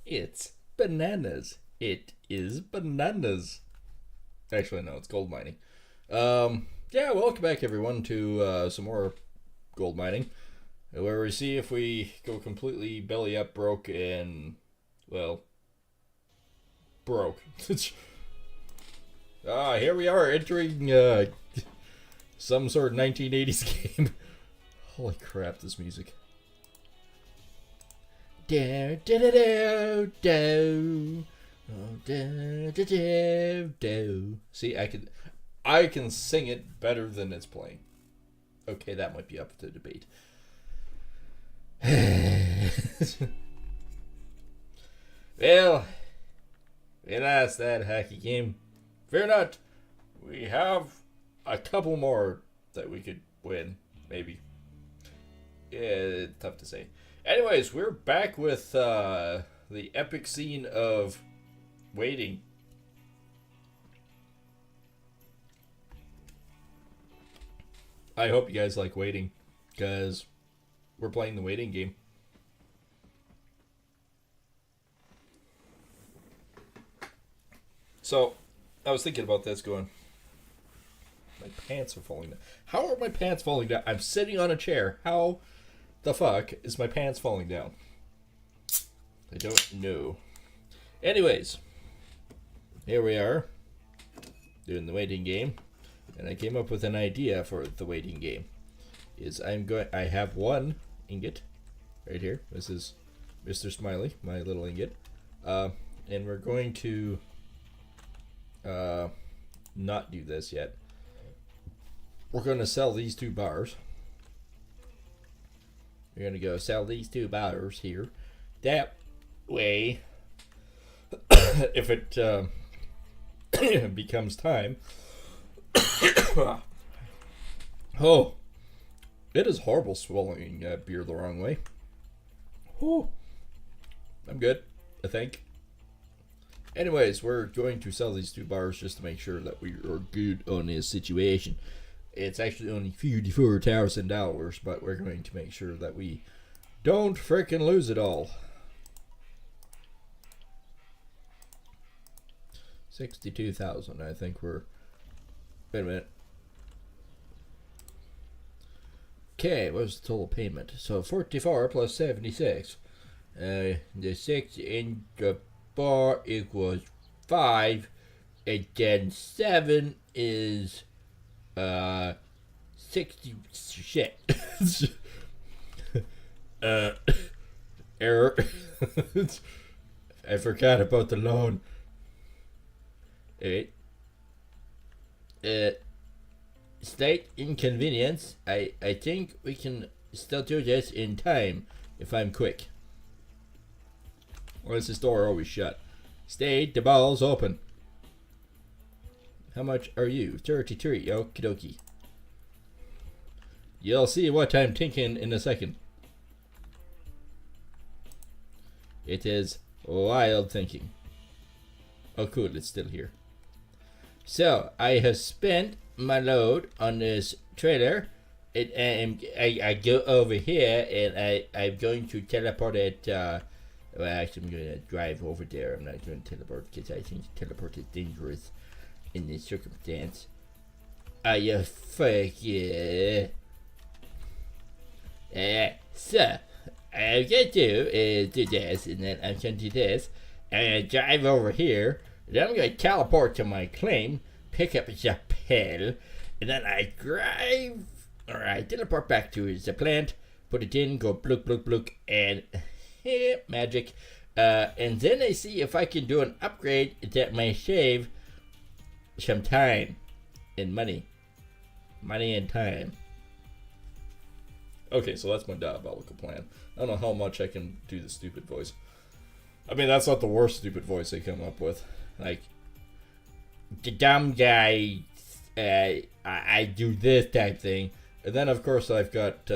It's bananas. It is bananas. Actually, no, it's gold mining. Yeah, welcome back everyone to some more gold mining, where we see if we go completely belly up broke and, well, broke. Here we are entering some sort of 1980s game. Holy crap, this music. Do do do do do. Oh, do do do do. See, I can sing it better than it's playing. Okay, that might be up to debate. Well, we lost that hockey game. Fear not, we have a couple more that we could win, maybe. Yeah, tough to say. Anyways, we're back with the epic scene of waiting. I hope you guys like waiting, because we're playing the waiting game. So, I was thinking about this going, my pants are falling down. How are my pants falling down? I'm sitting on a chair. How the fuck is my pants falling down? I don't know. Anyways, here we are doing the waiting game, and I came up with an idea for the waiting game. I have one ingot right here. This is Mr. Smiley, my little ingot, and we're going to not do this yet. We're going to sell these 2 bars. We're going to go sell these 2 bars here. That way, if it becomes time. Oh, it is horrible swallowing beer the wrong way. Oh, I'm good, I think. Anyways, we're going to sell these 2 bars just to make sure that we are good on this situation. It's actually only $54,000, but we're going to make sure that we don't frickin' lose it all. 62,000, I think we're... Wait a minute. Okay, what's the total payment? So 44 plus 76. The 6 in the bar equals 5, and then 7 is 60 shit. Error. I forgot about the loan. Alright. Slight inconvenience. I think we can still do this in time if I'm quick. Or is this door always shut? Stay, the ball's open. How much are you? 33. Okie dokie. You'll see what I'm thinking in a second. It is wild thinking. Oh cool, it's still here. So, I have spent my load on this trailer. I go over here and I'm going to teleport it. Well, actually, I'm going to drive over there. I'm not going to teleport because I think teleport is dangerous in this circumstance. You fuck yeah. So, I'm going to do is do this, and then I'm going to do this, and I'm going to drive over here, then I'm going to teleport to my claim, pick up the pill, and then I drive, or I teleport back to the plant, put it in, go blook, blook, blook, and magic. And then I see if I can do an upgrade that may save some time and money. Money and time. Okay, so that's my diabolical plan. I don't know how much I can do the stupid voice. I mean, that's not the worst stupid voice they come up with. Like, the dumb guy, I do this type thing. And then, of course, I've got,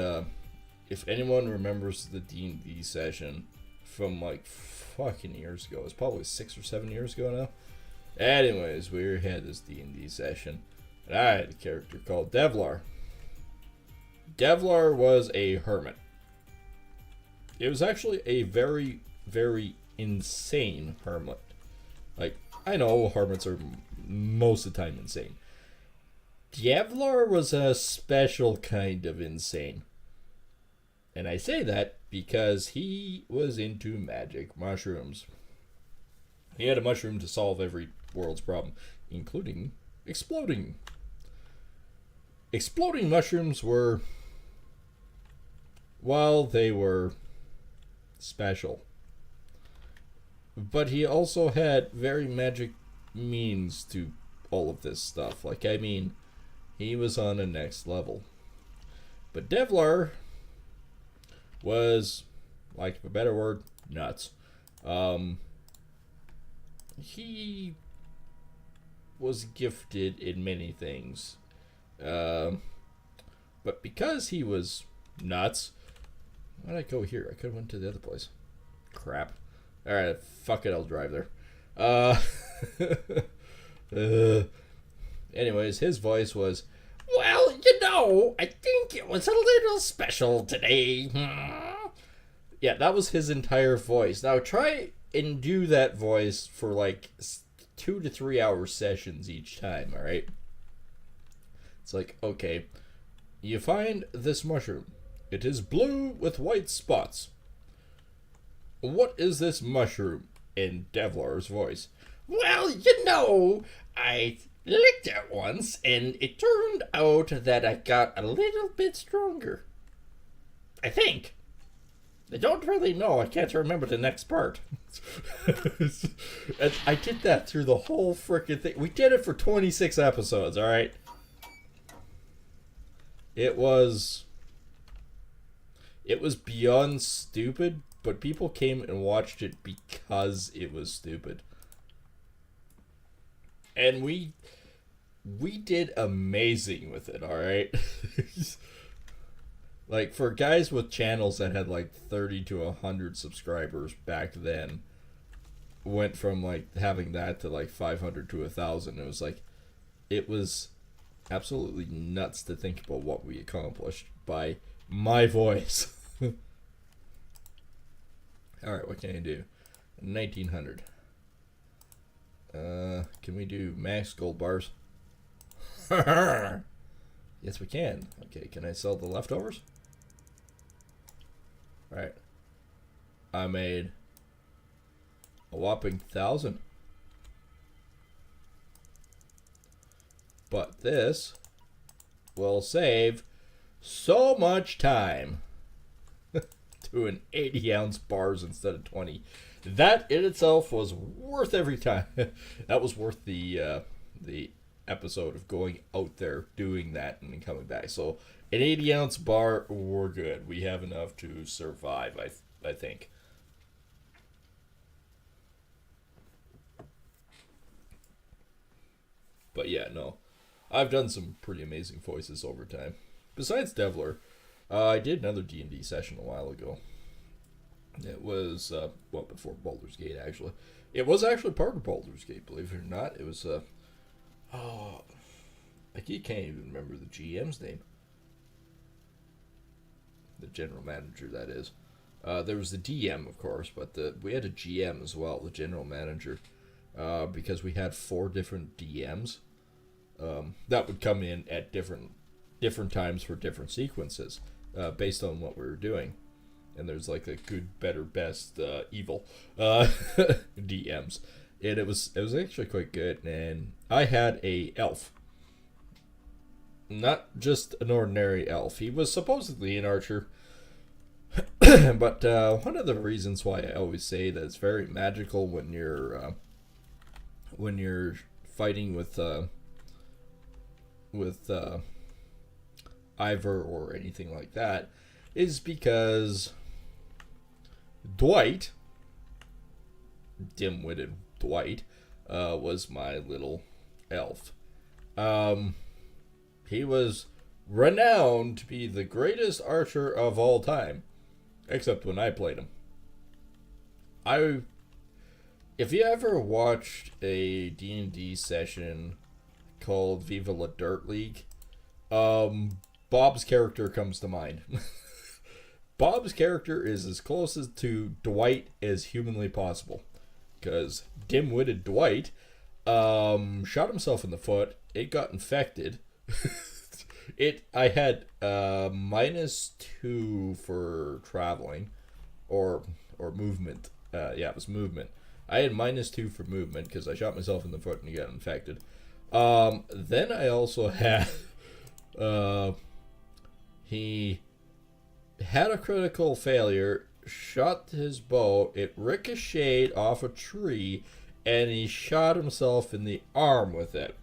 if anyone remembers the D&D session from, like, fucking years ago. It's probably 6 or 7 years ago now. Anyways, we had this D&D session. And I had a character called Devlar. Devlar was a hermit. It was actually a very, very insane hermit. Like, I know hermits are most of the time insane. Devlar was a special kind of insane. And I say that because he was into magic mushrooms. He had a mushroom to solve every world's problem, including exploding. Exploding mushrooms were, well, they were special. But he also had very magic means to all of this stuff. Like, I mean, he was on a next level. But Devlar was, like a better word, nuts. He was gifted in many things. But because he was nuts, why did I go here? I could have went to the other place. Crap. Alright, fuck it, I'll drive there. Anyways, his voice was, well, you know, I think it was a little special today. Yeah, that was his entire voice. Now try and do that voice for like 2 to 3 hour sessions each time, alright? It's like, okay, you find this mushroom. It is blue with white spots. What is this mushroom? In Devlar's voice. Well, you know, I licked it once, and it turned out that I got a little bit stronger. I think. I don't really know. I can't remember the next part. And I did that through the whole frickin' thing. We did it for 26 episodes, alright? It was beyond stupid, but people came and watched it because it was stupid. And we did amazing with it, alright? Like, for guys with channels that had like 30 to 100 subscribers back then, went from like having that to like 500 to 1,000. It was absolutely nuts to think about what we accomplished by my voice. Alright, what can I do? 1900. Can we do max gold bars? Yes, we can. Okay, can I sell the leftovers? Alright. I made a whopping 1,000. But this will save so much time. Doing 80 ounce bars instead of 20. That in itself was worth every time. That was worth the episode of going out there doing that and then coming back. So an 80 ounce bar, we're good. We have enough to survive, I think. But yeah, no. I've done some pretty amazing voices over time. Besides Devlar, I did another D&D session a while ago. It was, before Baldur's Gate, actually. It was actually part of Baldur's Gate, believe it or not. It was, I can't even remember the GM's name. The general manager, that is. There was the DM, of course, but we had a GM as well, the general manager, because we had 4 different DMs that would come in at different times for different sequences, based on what we were doing. And there's like a good, better, best, evil DMs, and it was actually quite good. And I had a elf, not just an ordinary elf. He was supposedly an archer, but one of the reasons why I always say that it's very magical when you're fighting with Ivor or anything like that is because Dwight, dim-witted Dwight, was my little elf. He was renowned to be the greatest archer of all time, except when I played him. If you ever watched a D&D session called Viva La Dirt League, Bob's character comes to mind. Bob's character is as close to Dwight as humanly possible. Because dim-witted Dwight shot himself in the foot. It got infected. I had -2 for traveling. Or movement. Yeah, it was movement. I had -2 for movement because I shot myself in the foot and he got infected. Then I also had... he had a critical failure, shot his bow, it ricocheted off a tree, and he shot himself in the arm with it.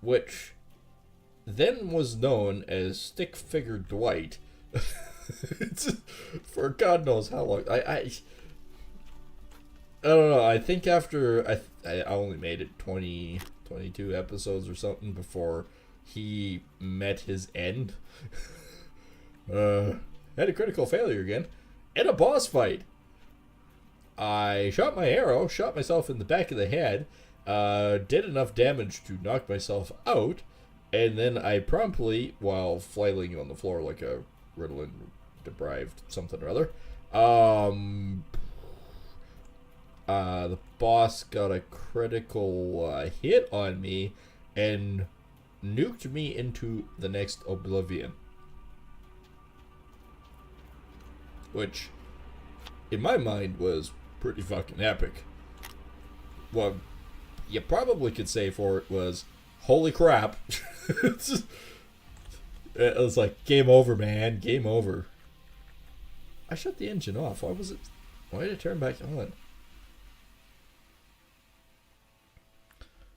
Which then was known as Stick Figure Dwight. For God knows how long. I don't know. I think after I only made it 22 episodes or something before he met his end. Had a critical failure again. In a boss fight. I shot my arrow, shot myself in the back of the head, did enough damage to knock myself out, and then I promptly, while flailing on the floor like a Ritalin deprived something or other, the boss got a critical hit on me and nuked me into the next oblivion. Which, in my mind, was pretty fucking epic. Well, you probably could say for it was, holy crap. It was like, game over, man, game over. I shut the engine off. Why did it turn back on?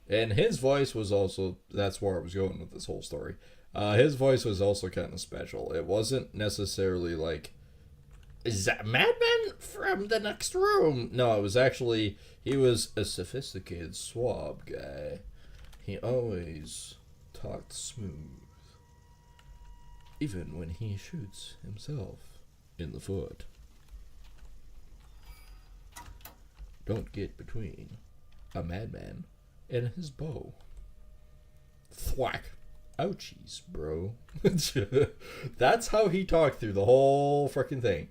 And his voice was also, that's where I was going with this whole story. His voice was also kind of special. It wasn't necessarily like, is that Madman from the next room? No, it was actually, he was a sophisticated swab guy. He always talked smooth. Even when he shoots himself in the foot. Don't get between a madman and his bow. Thwack. Ouchies, bro. That's how he talked through the whole freaking thing.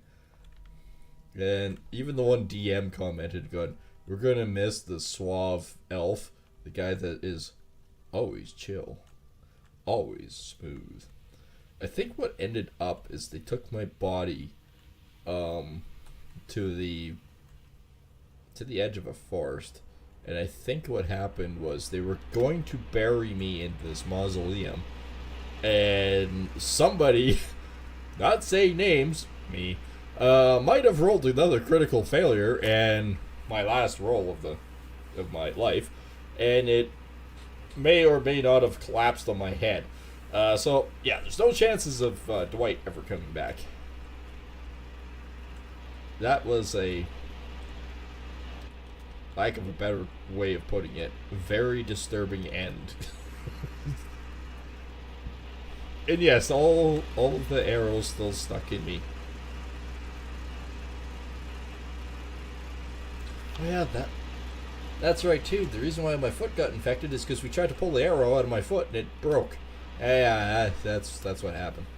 And even the one DM commented, going, we're gonna miss the suave elf, the guy that is always chill, always smooth. I think what ended up is they took my body to the edge of a forest, and I think what happened was they were going to bury me in this mausoleum, and somebody, not saying names, me, might have rolled another critical failure, and my last roll of my life, and it may or may not have collapsed on my head. So, yeah, there's no chances of Dwight ever coming back. That was a, lack of a better way of putting it, very disturbing end. And yes, all of the arrows still stuck in me. Oh yeah, that's right too. The reason why my foot got infected is because we tried to pull the arrow out of my foot and it broke. Yeah, that's what happened.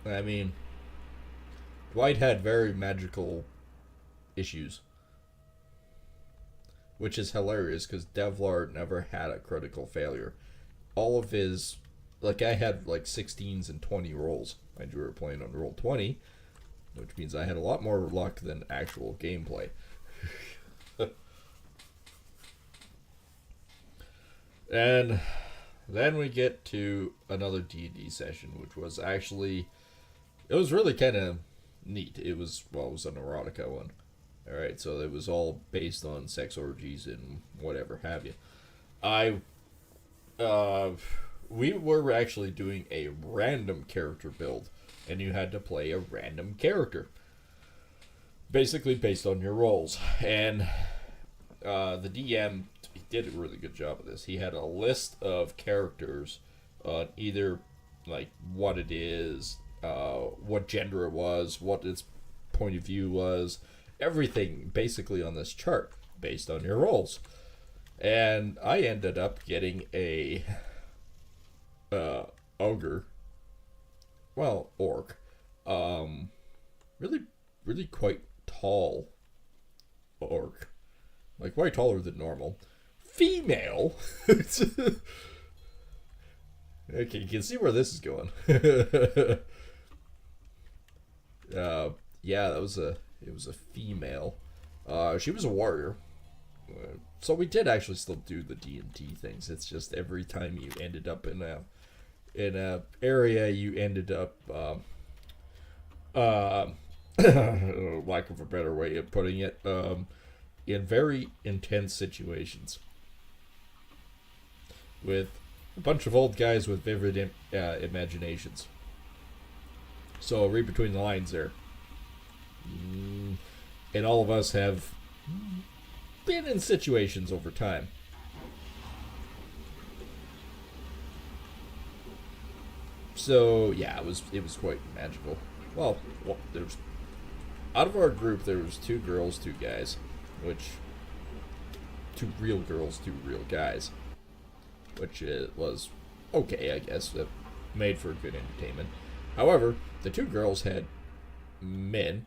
I mean, Dwight had very magical issues, which is hilarious because Devlar never had a critical failure. All of his, like, I had like 16s and 20 rolls. Mind you, we were playing on roll 20, which means I had a lot more luck than actual gameplay. And then we get to another D&D session, which was actually, it was really kind of neat. It was an erotica one. Alright, so it was all based on sex orgies and whatever have you. We were actually doing a random character build, and you had to play a random character. Basically based on your rolls. And the DM, he did a really good job of this. He had a list of characters on either like what it is, what gender it was, what its point of view was, everything basically on this chart based on your rolls. And I ended up getting a ogre well, orc. Um, really, really quite tall orc. Like, way taller than normal. Female. Okay, you can see where this is going. Yeah, it was a female. She was a warrior. So we did actually still do the D&D things. It's just every time you ended up in a area, you ended up lack of a better way of putting it, in very intense situations with a bunch of old guys with vivid imaginations. So read between the lines there. And all of us have been in situations over time. So yeah, it was quite magical. Well, there's out of our group there was 2 girls, 2 guys, which 2 real girls, 2 real guys, which it was okay, I guess. It made for good entertainment. However, the 2 girls had men.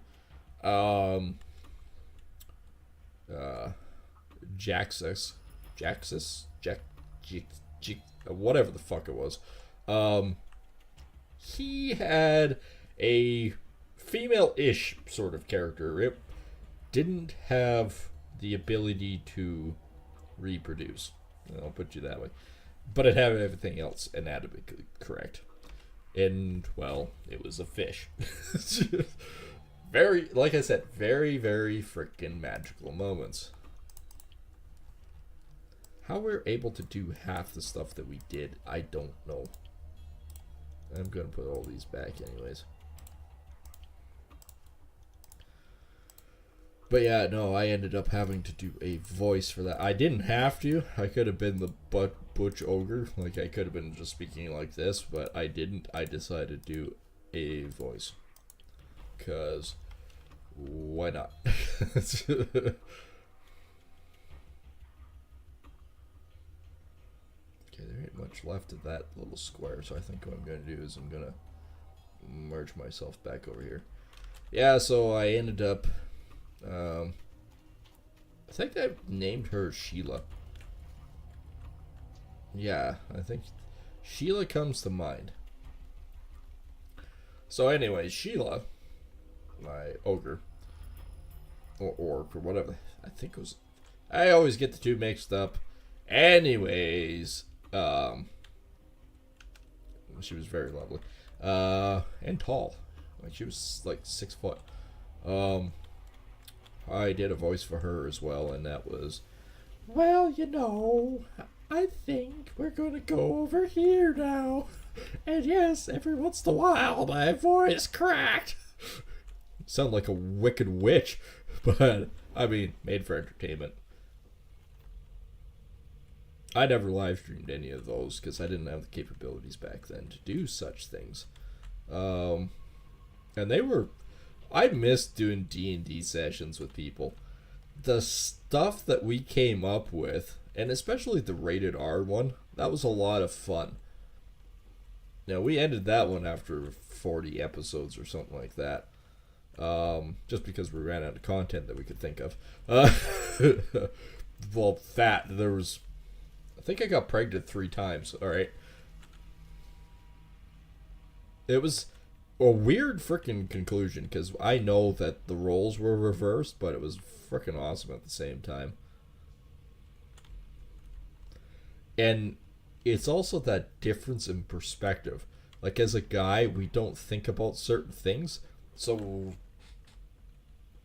Jaxus, whatever the fuck it was. He had a female-ish sort of character. It didn't have the ability to reproduce. I'll put you that way. But it had everything else anatomically correct. And, well, it was a fish. Very, like I said, very, very freaking magical moments. How we're able to do half the stuff that we did, I don't know. I'm going to put all these back anyways. But yeah, no, I ended up having to do a voice for that. I didn't have to. I could have been the Butch Ogre. Like, I could have been just speaking like this, but I didn't. I decided to do a voice. Because, why not? Okay, there ain't much left of that little square, so I think what I'm going to do is I'm going to merge myself back over here. Yeah, so I ended up, I think I named her Sheila. Yeah, I think Sheila comes to mind. So anyway, Sheila, my ogre, or orc, or whatever, I think it was, I always get the 2 mixed up. Anyways, she was very lovely, and tall. Like, she was like 6 foot. I did a voice for her as well, and that was, well, you know, I think we're gonna go over here now. And yes, every once in a while my voice cracked. Sound like a wicked witch, but I mean, made for entertainment. I never live streamed any of those because I didn't have the capabilities back then to do such things. And they were, I missed doing D&D sessions with people. The stuff that we came up with, and especially the rated R one, that was a lot of fun. Now, we ended that one after 40 episodes or something like that. Just because we ran out of content that we could think of. Well, there was, I think I got pregnant 3 times, alright? It was a weird freaking conclusion, because I know that the roles were reversed, but it was freaking awesome at the same time. And it's also that difference in perspective. Like, as a guy, we don't think about certain things, so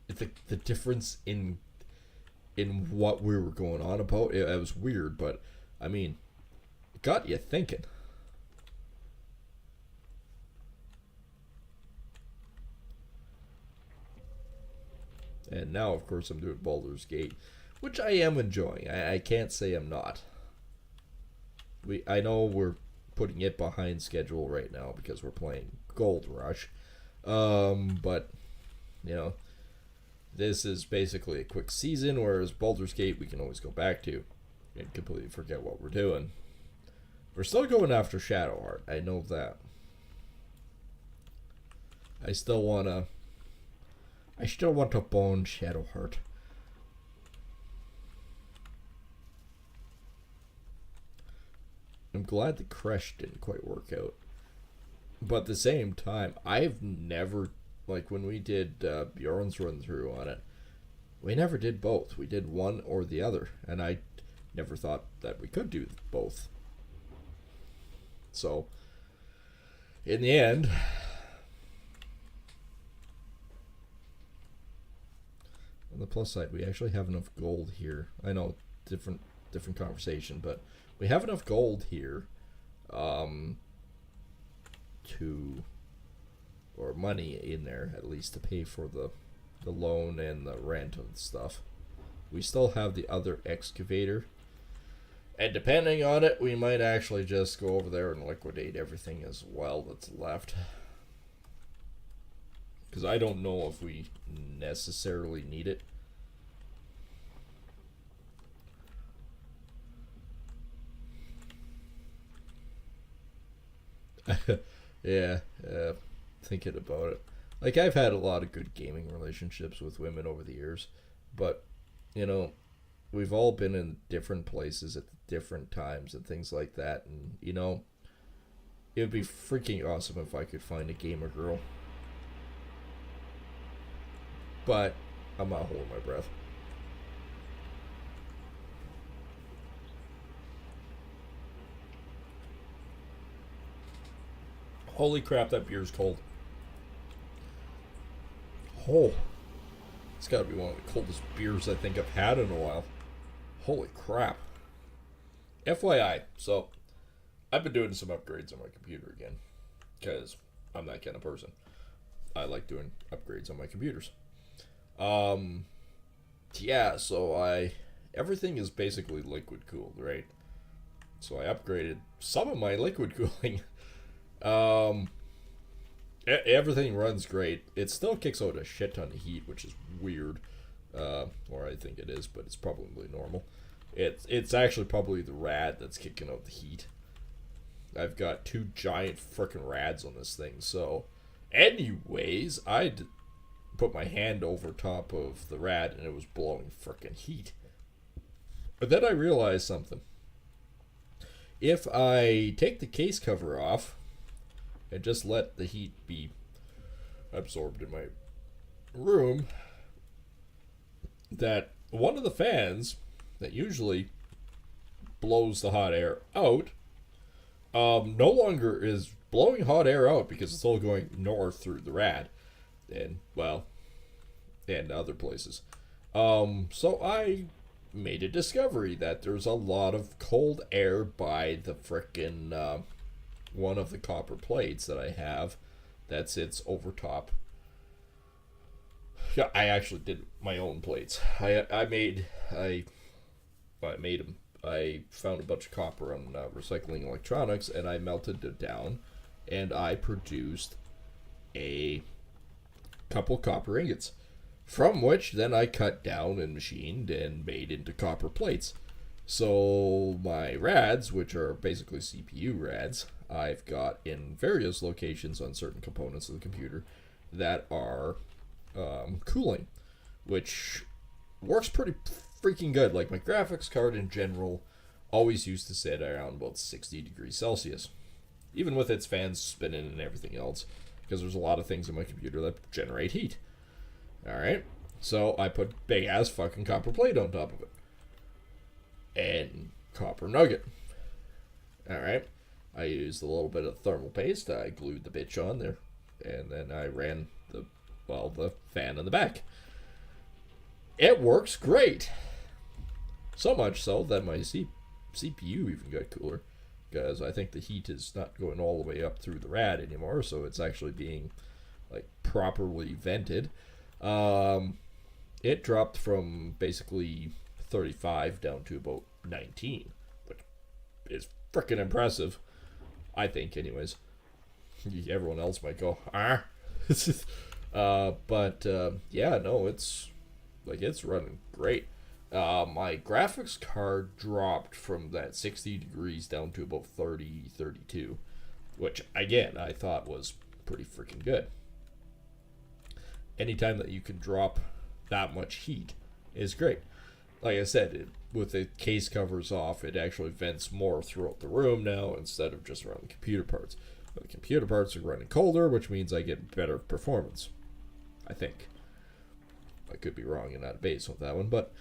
the difference in what we were going on about, it was weird, but I mean, it got you thinking. And now, of course, I'm doing Baldur's Gate, which I am enjoying. I can't say I'm not. I know we're putting it behind schedule right now because we're playing Gold Rush. But, you know, this is basically a quick season, whereas Baldur's Gate we can always go back to and completely forget what we're doing. We're still going after Shadowheart, I know that. I still wanna. I still want to bone Shadowheart. I'm glad the crush didn't quite work out. But at the same time, I've never, like when we did Bjorn's run through on it, we never did both. We did one or the other. And I never thought that we could do both. So, in the end, on the plus side, we actually have enough gold here. I know, different conversation, but we have enough gold here to, or money in there at least, to pay for the loan and the rent of the stuff. We still have the other excavator, and depending on it, we might actually just go over there and liquidate everything as well that's left, because I don't know if we necessarily need it. Yeah, thinking about it. Like, I've had a lot of good gaming relationships with women over the years, but, you know, we've all been in different places at different times and things like that, and, you know, it would be freaking awesome if I could find a gamer girl. But I'm not holding my breath. Holy crap, that beer's cold. Oh, it's got to be one of the coldest beers I think I've had in a while. Holy crap. FYI, so I've been doing some upgrades on my computer again, because I'm that kind of person. I like doing upgrades on my computers. Yeah, so everything is basically liquid cooled, right? So I upgraded some of my liquid cooling. Everything runs great. It still kicks out a shit ton of heat, which is weird. Or I think it is, but it's probably normal. It's actually probably the rad that's kicking out the heat. I've got two giant frickin' rads on this thing. So, anyways, I'd put my hand over top of the rad and it was blowing frickin' heat. But then I realized something. If I take the case cover off and just let the heat be absorbed in my room, that one of the fans that usually blows the hot air out no longer is blowing hot air out because it's all going north through the rad and, well, and other places. So I made a discovery that there's a lot of cold air by the frickin' one of the copper plates that I have that sits over top. Yeah, I actually did my own plates. I made them. I found a bunch of copper on recycling electronics, and I melted it down, and I produced a couple copper ingots, from which then I cut down and machined and made into copper plates. So my rads, which are basically CPU rads, I've got in various locations on certain components of the computer that are cooling, which works pretty freaking good. Like, my graphics card in general always used to sit around about 60 degrees Celsius, even with its fans spinning and everything else, because there's a lot of things in my computer that generate heat. Alright, so I put big ass fucking copper plate on top of it. And copper nugget. Alright, I used a little bit of thermal paste, I glued the bitch on there, and then I ran the fan in the back. It works great. So much so that my CPU even got cooler, because I think the heat is not going all the way up through the rad anymore, so it's actually being like properly vented. It dropped from basically 35 down to about 19, which is freaking impressive, I think, anyways. Everyone else might go, but yeah, no, it's running great. My graphics card dropped from that 60 degrees down to about 30, 32, which again I thought was pretty freaking good. anytime that you can drop that much heat is great. Like I said, with the case covers off, it actually vents more throughout the room now instead of just around the computer parts. But the computer parts are running colder, which means I get better performance. I think. I could be wrong and not base with that one, but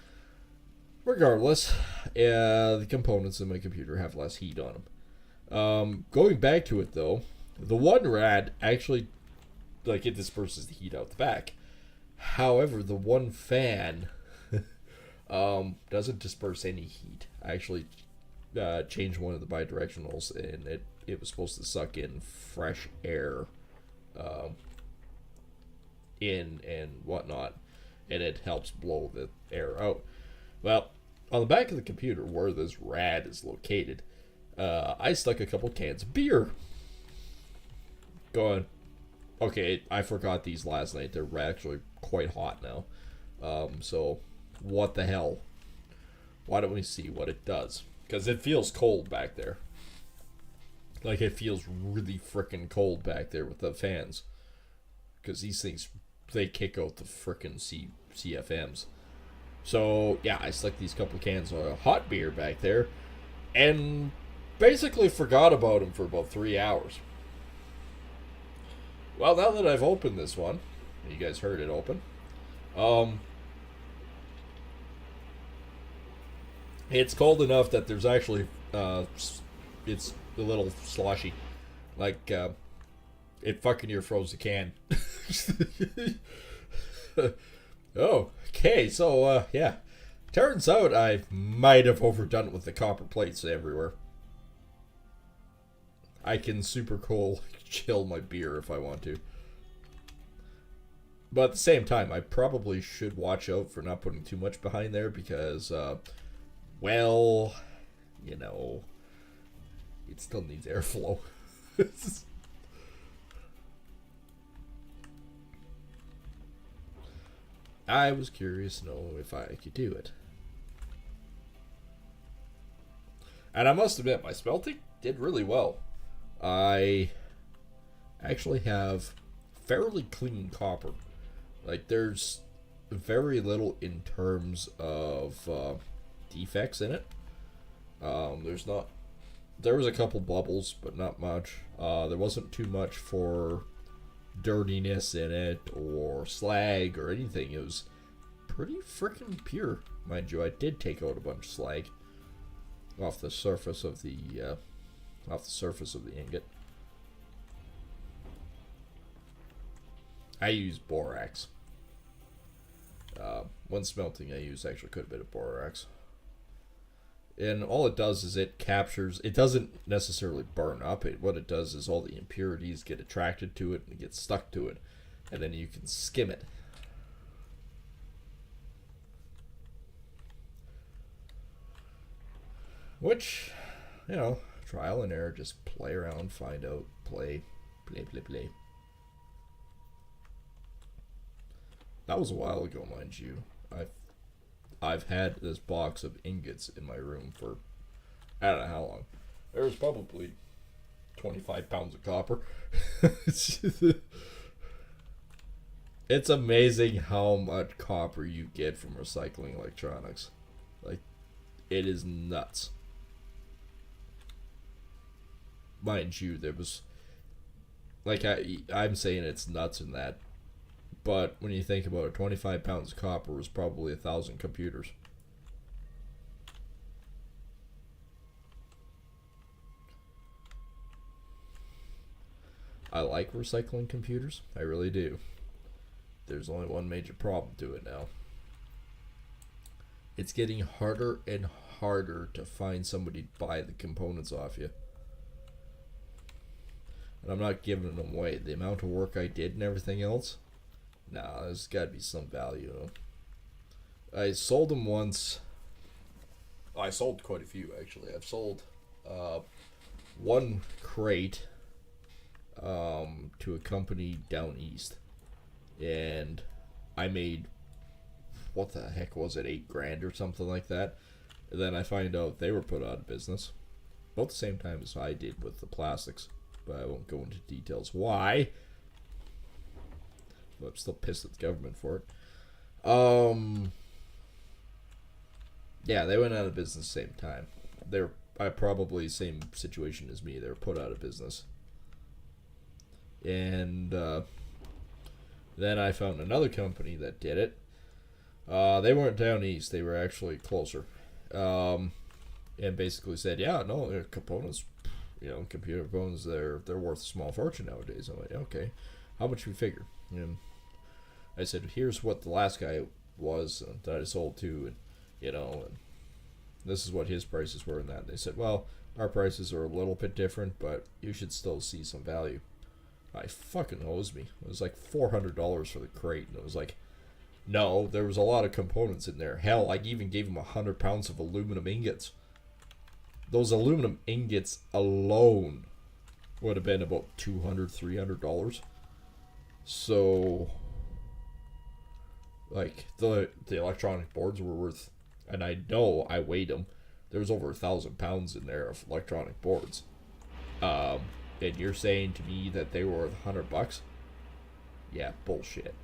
regardless, the components in my computer have less heat on them. Going back to it though, the one rad actually, like, it disperses the heat out the back. However, the one fan doesn't disperse any heat. I actually changed one of the bidirectionals, and it was supposed to suck in fresh air in and whatnot, and it helps blow the air out. Well, on the back of the computer where this rad is located, I stuck a couple cans of beer. Going, okay, I forgot these last night. They're actually quite hot now. So, what the hell? Why don't we see what it does? Because it feels cold back there. Like, it feels really freaking cold back there with the fans. Because these things, they kick out the freaking CFMs. So, yeah, I stuck these couple cans of hot beer back there. And basically forgot about them for about 3 hours. Well, now that I've opened this one, you guys heard it open. It's cold enough that there's actually, it's a little sloshy. Like, it fucking near froze the can. Oh, okay, so, yeah. Turns out I might have overdone it with the copper plates everywhere. I can super cold chill my beer if I want to. But at the same time, I probably should watch out for not putting too much behind there because, well, you know, it still needs airflow. I was curious to know if I could do it. And I must admit, my smelting did really well. I actually have fairly clean copper. Like, there's very little in terms of defects in it. There was a couple bubbles, but not much. There wasn't too much for dirtiness in it or slag or anything. It was pretty freaking pure, mind you. I did take out a bunch of slag off the surface of the ingot. I use borax. When smelting, I use actually quite a bit of borax. And all it does is it captures, it doesn't necessarily burn up. What it does is all the impurities get attracted to it and get stuck to it. And then you can skim it. Which, you know, trial and error, just play around, find out, play. That was a while ago, mind you. I've had this box of ingots in my room for, I don't know how long. There was probably 25 pounds of copper. It's amazing how much copper you get from recycling electronics. Like, it is nuts. Mind you, there was, like, I'm saying it's nuts in that. But when you think about it, 25 pounds of copper was probably 1,000 computers. I like recycling computers. I really do. There's only one major problem to it now. It's getting harder and harder to find somebody to buy the components off you. And I'm not giving them away. The amount of work I did and everything else, nah, there's got to be some value. I sold them once. I sold quite a few, actually. I've sold one crate to a company down east. And I made, what the heck was it, $8,000 or something like that. And then I find out they were put out of business. About the same time as I did with the plastics. But I won't go into details why. So I'm still pissed at the government for it. Yeah, they went out of business same time. They're probably same situation as me. They were put out of business. And then I found another company that did it. They weren't down east. They were actually closer. And basically said, yeah, no, their components, computer components, they're worth a small fortune nowadays. I'm like, okay, how much we figure? And I said, here's what the last guy was that I sold to, and this is what his prices were and that. And they said, well, our prices are a little bit different, but you should still see some value. I fucking owes me. It was like $400 for the crate, and it was like, no, there was a lot of components in there. Hell, I even gave him 100 pounds of aluminum ingots. Those aluminum ingots alone would have been about $200, $300. So, like, the electronic boards were worth, and I know I weighed them. There was over 1,000 pounds in there of electronic boards. And you're saying to me that they were worth $100? Yeah, bullshit.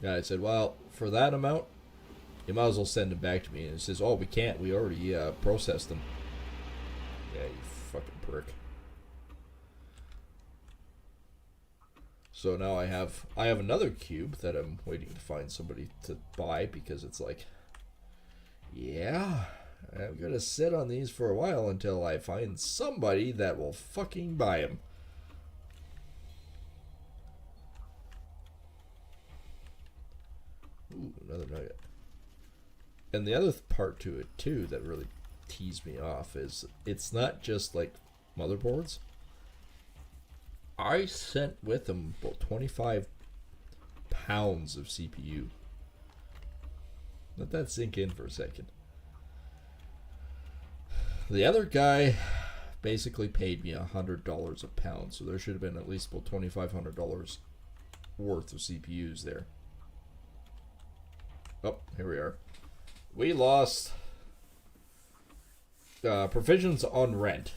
Yeah, I said, well, for that amount, you might as well send them back to me. And it says, oh, we can't. We already processed them. Yeah, you fucking prick. So now I have another cube that I'm waiting to find somebody to buy, because it's like, yeah, I'm gonna sit on these for a while until I find somebody that will fucking buy them. Ooh, another nugget. And the other part to it too that really teased me off is it's not just like motherboards. I sent with them about 25 pounds of CPU. Let that sink in for a second. The other guy basically paid me $100 a pound, so there should have been at least about $2,500 worth of CPUs there. Oh, here we are. We lost provisions on rent.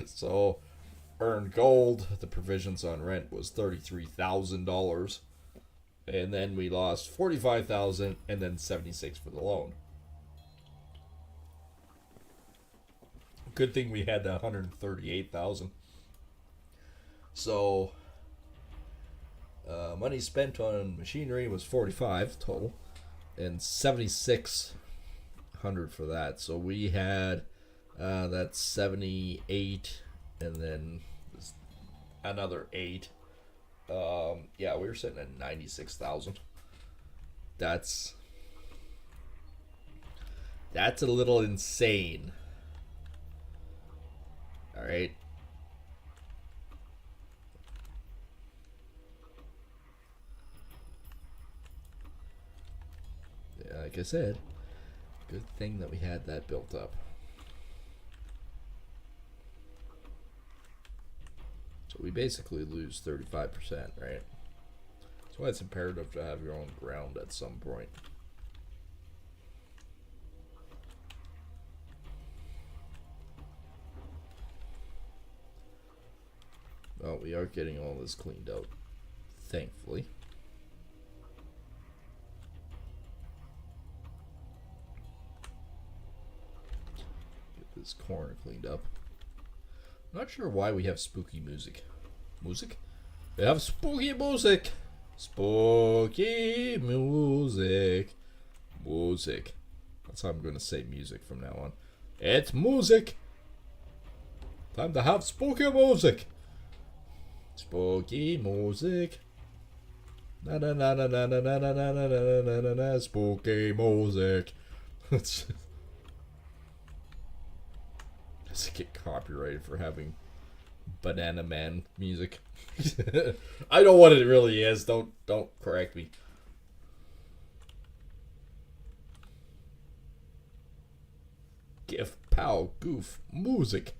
So, earned gold, the provisions on rent was $33,000. And then we lost $45,000 and then $76,000 for the loan. Good thing we had that $138,000. So, money spent on machinery was $45,000 total, and $7,600 for that. So we had that's $78,000, and then another $8,000. Yeah, we were sitting at $96,000. That's a little insane. All right. Yeah, like I said, good thing that we had that built up. So we basically lose 35%, right? That's why it's imperative to have your own ground at some point. Well, we are getting all this cleaned out, thankfully. Get this corner cleaned up. I'm not sure why we have spooky music. Music? We have spooky music! Spooky music. Music. That's how I'm going to say music from now on. It's music! Time to have spooky music! Spooky music. Na na na na na na na na na na na na na. Spooky music. Does it get copyrighted for having Banana Man music? I know what it really is. Don't correct me. Give pow goof music.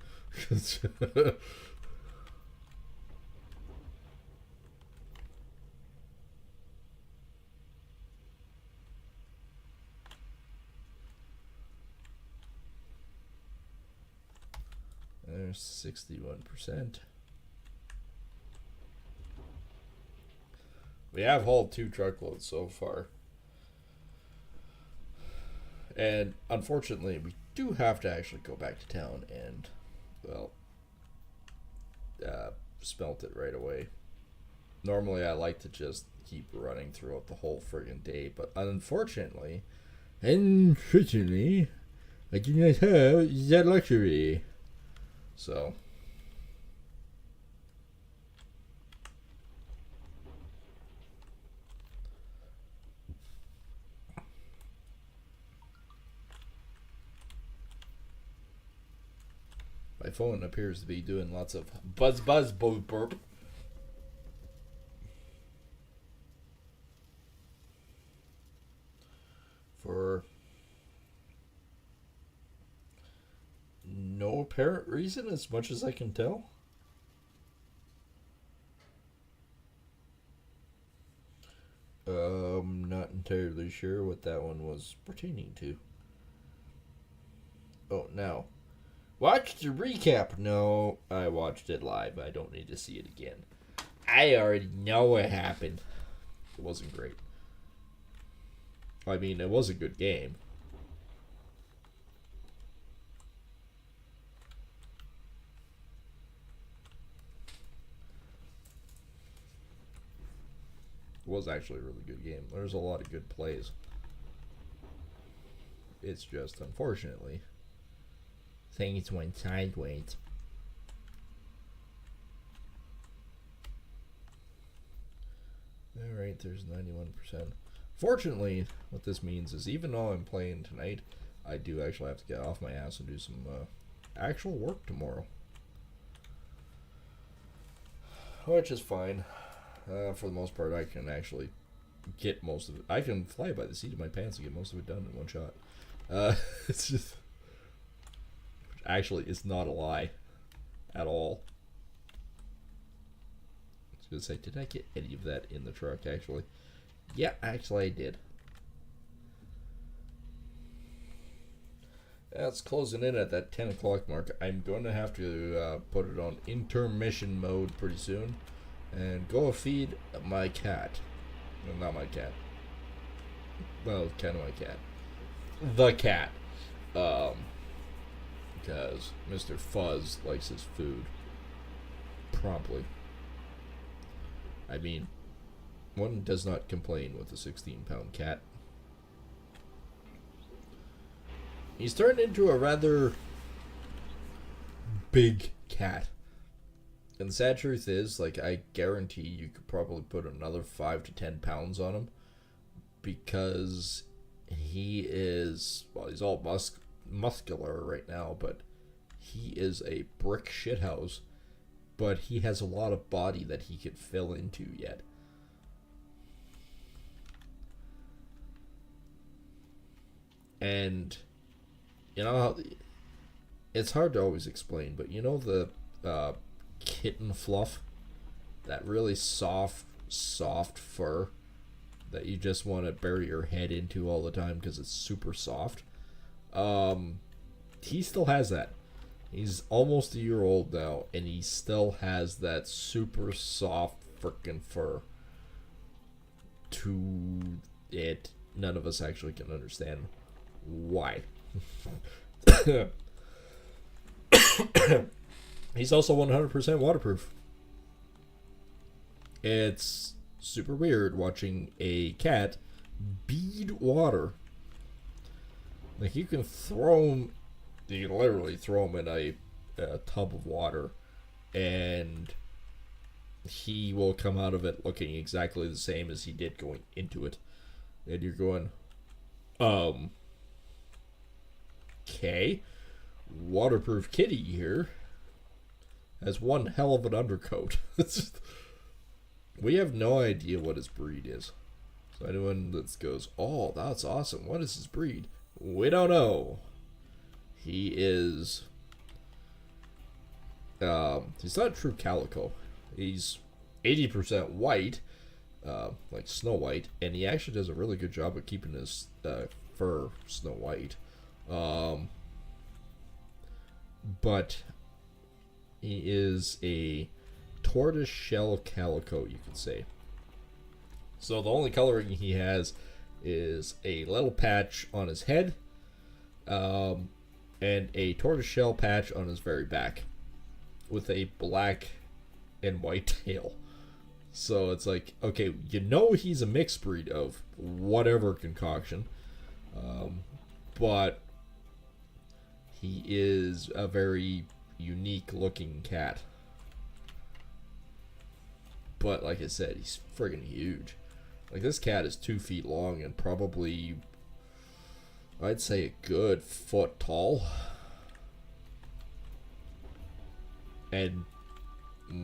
61%. We have hauled 2 truckloads so far. And unfortunately, we do have to actually go back to town and, well, smelt it right away. Normally, I like to just keep running throughout the whole friggin' day, but unfortunately, I do not have that luxury. So, my phone appears to be doing lots of buzz boop burp. For no apparent reason, as much as I can tell. Not entirely sure what that one was pertaining to. Oh, now. Watch the recap. No, I watched it live. I don't need to see it again. I already know what happened. It wasn't great. I mean, it was a good game. It was actually a really good game. There's a lot of good plays. It's just, unfortunately, things went sideways. Alright, there's 91%. Fortunately, what this means is even though I'm playing tonight, I do actually have to get off my ass and do some actual work tomorrow. Which is fine. For the most part, I can actually get most of it. I can fly by the seat of my pants and get most of it done in one shot. It's just... Actually, it's not a lie. At all. I was going to say, did I get any of that in the truck, actually? Yeah, actually I did. That's closing in at that 10 o'clock mark. I'm going to have to put it on intermission mode pretty soon. And go feed my cat. Well, not my cat. Well, kind of my cat. The cat. Because Mr. Fuzz likes his food. Promptly. I mean, one does not complain with a 16-pound cat. He's turned into a rather big cat. And the sad truth is, like, I guarantee you could probably put another 5 to 10 pounds on him. Because he is, well, he's all muscular right now, but he is a brick shithouse. But he has a lot of body that he could fill into yet. And, you know, it's hard to always explain, but you know the kitten fluff? That really soft fur that you just want to bury your head into all the time because it's super soft. He still has that. He's almost a year old now, and he still has that super soft frickin' fur. To it, none of us actually can understand why. He's also 100% waterproof. It's super weird watching a cat bead water. Like, you can literally throw him in a tub of water, and he will come out of it looking exactly the same as he did going into it. And you're going, okay, waterproof kitty here has one hell of an undercoat. We have no idea what his breed is. So anyone that goes, oh, that's awesome, what is his breed? We don't know. He is, he's not a true calico. He's 80% white, like Snow White, and he actually does a really good job of keeping his fur Snow White. But He is a tortoise shell calico, you could say. So the only coloring he has is a little patch on his head, and a tortoiseshell patch on his very back, with a black and white tail. So it's like, okay, you know he's a mixed breed of whatever concoction, but he is a very unique looking cat. But like I said, he's friggin' huge. Like, this cat is 2 feet long and probably, I'd say, a good foot tall. And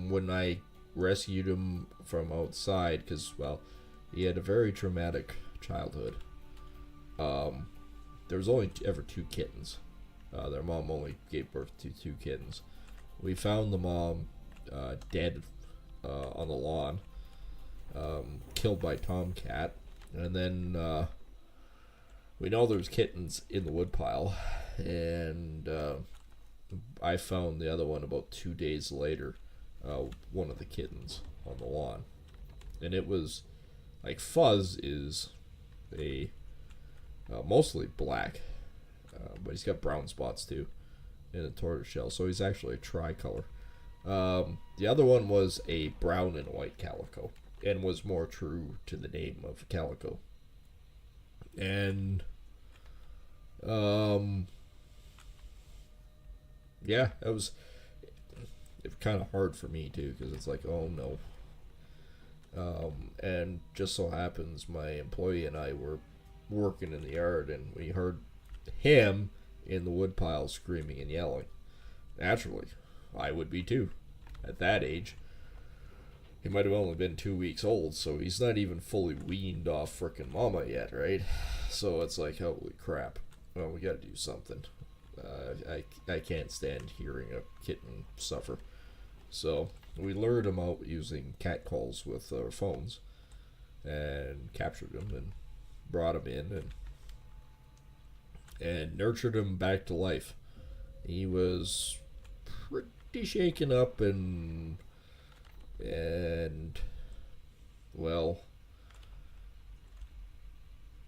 when I rescued him from outside, because, well, he had a very traumatic childhood. There was only ever 2 kittens. Their mom only gave birth to 2 kittens. We found the mom dead on the lawn, killed by tomcat, and then we know there's kittens in the woodpile, and I found the other one about 2 days later, one of the kittens on the lawn, and it was like Fuzz is a mostly black, but he's got brown spots too in a tortoiseshell, so he's actually a tricolor. The other one was a brown and white calico, and was more true to the name of calico. And yeah, it was kind of hard for me too, because it's like, oh no. And just so happens my employee and I were working in the yard, and we heard him in the woodpile screaming and yelling. Naturally, I would be too at that age. He might have only been 2 weeks old, so he's not even fully weaned off frickin' mama yet, right? So it's like, holy crap. Well, we gotta do something. I can't stand hearing a kitten suffer. So we lured him out using cat calls with our phones, and captured him and brought him in and nurtured him back to life. He was pretty shaken up and well,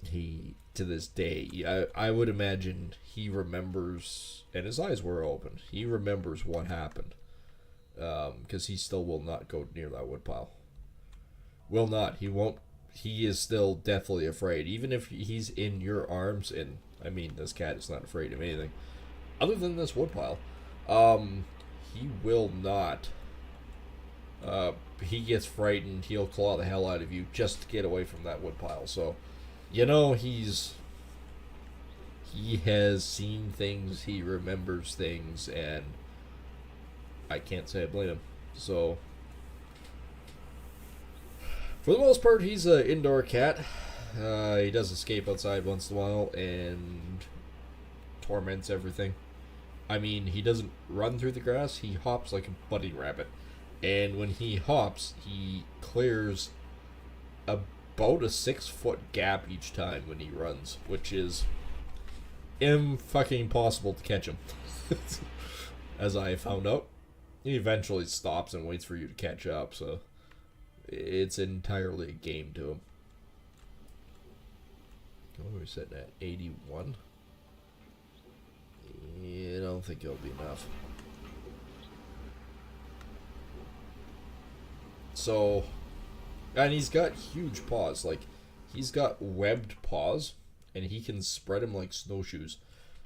he, to this day, I would imagine he remembers, and his eyes were open, he remembers what happened, because he still will not go near that woodpile. Will not. He won't. He is still deathly afraid, even if he's in your arms. And I mean, this cat is not afraid of anything other than this woodpile. He will not. He gets frightened, he'll claw the hell out of you just to get away from that woodpile. So, you know, he has seen things, he remembers things, and I can't say I blame him. So, for the most part, he's an indoor cat. He does escape outside once in a while and torments everything. I mean, he doesn't run through the grass, he hops like a bunny rabbit. And when he hops, he clears about a 6-foot gap each time when he runs, which is fucking possible to catch him. As I found out, he eventually stops and waits for you to catch up, so it's entirely a game to him. What are we sitting at? 81? Yeah, I don't think it'll be enough. So, and he's got huge paws. Like, he's got webbed paws, and he can spread them like snowshoes,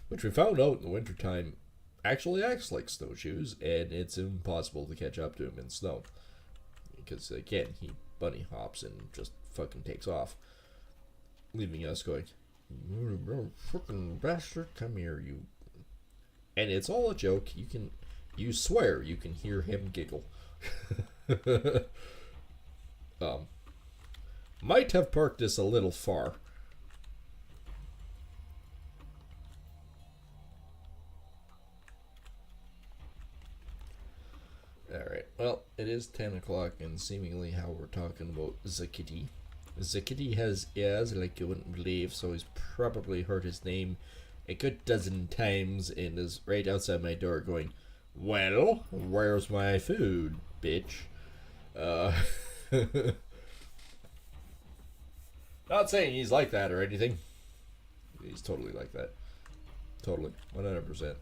which we found out in the wintertime actually acts like snowshoes, and it's impossible to catch up to him in snow. Because, again, he bunny hops and just fucking takes off, leaving us going, "You fucking bastard, come here, you." And it's all a joke. You swear you can hear him giggle. Might have parked this a little far. Alright, well, it is 10 o'clock, and seemingly how we're talking about the kitty. The kitty has ears like you wouldn't believe, so he's probably heard his name a good dozen times and is right outside my door going, Well, where's my food, bitch? Uh, not saying he's like that or anything. He's totally like that. Totally. 100%.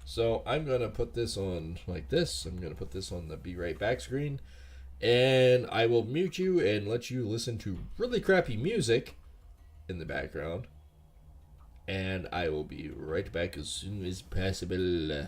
So I'm going to put this on like this. I'm going to put this on the Be Right Back screen. And I will mute you and let you listen to really crappy music in the background. And I will be right back as soon as possible.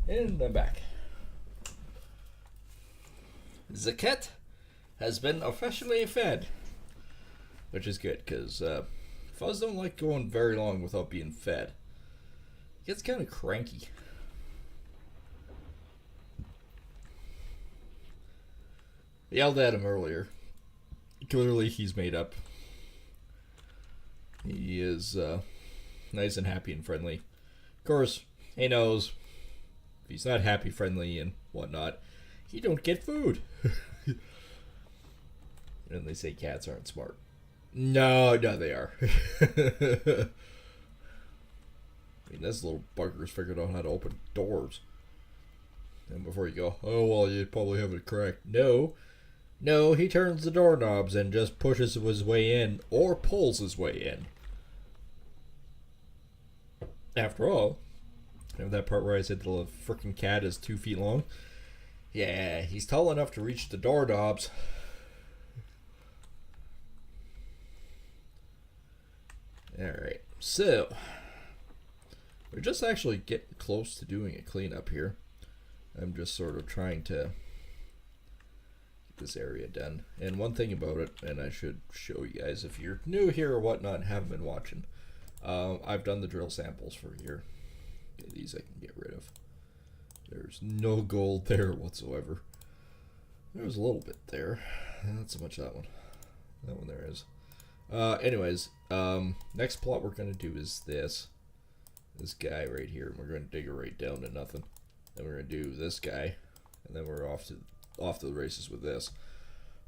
And I'm back. The cat has been officially fed, which is good because fuzz don't like going very long without being fed. He gets kind of cranky. I yelled at him earlier. Clearly, he's made up. He is nice and happy and friendly. Of course, he knows he's not happy, friendly, and whatnot, he don't get food. And they say cats aren't smart. No, they are. I mean, this little bugger's figured out how to open doors. And before you go, oh, well, you probably have it correct. No, he turns the doorknobs and just pushes his way in or pulls his way in. After all, that part where I said the freaking cat is 2 feet long? Yeah, he's tall enough to reach the doorknobs. Alright, so we're just actually getting close to doing a cleanup here. I'm just sort of trying to get this area done. And one thing about it, and I should show you guys if you're new here or whatnot and haven't been watching, I've done the drill samples for here. These I can get rid of. There's no gold there whatsoever. There's a little bit there. Not so much that one. That one there is. Anyways, next plot we're going to do is this guy right here, and we're going to dig it right down to nothing. Then we're going to do this guy, and then we're off to the races with this.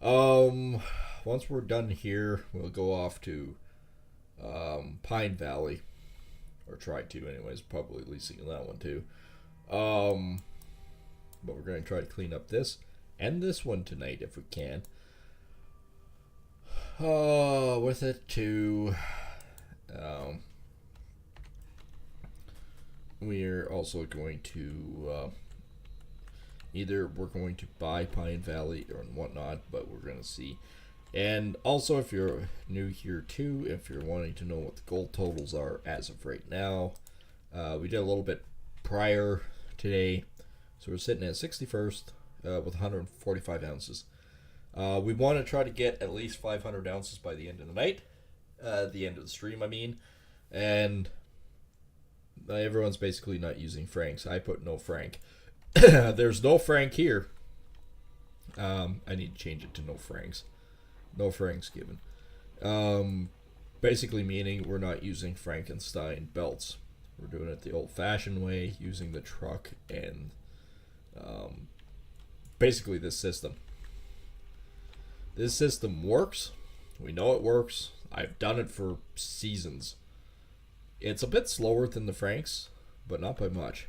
Once we're done here, we'll go off to Pine Valley, or try to anyways, probably leasing that one too. But we're going to try to clean up this and this one tonight if we can. With it too. We're also going to either we're going to buy Pine Valley or whatnot, but we're going to see. And also, if you're new here too, if you're wanting to know what the gold totals are as of right now, we did a little bit prior today, so we're sitting at 61st with 145 ounces. We want to try to get at least 500 ounces by the end of the night, the end of the stream, I mean, and everyone's basically not using franks. I put no frank. There's no frank here. I need to change it to no franks. No franks given. Basically meaning we're not using Frankenstein belts. We're doing it the old-fashioned way, using the truck and basically this system. This system works. We know it works. I've done it for seasons. It's a bit slower than the Franks, but not by much.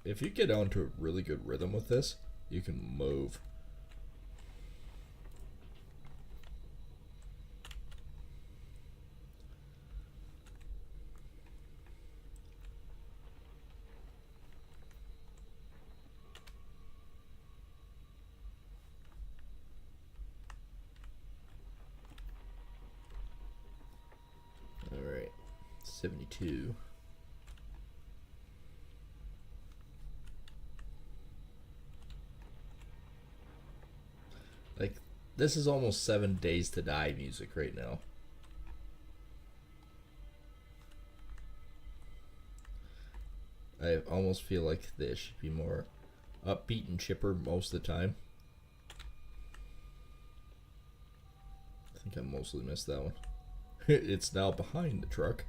If you get onto a really good rhythm with this, you can move. Alright, 72. Like, this is almost 7 Days to Die music right now. I almost feel like this should be more upbeat and chipper most of the time. I think I mostly missed that one. It's now behind the truck.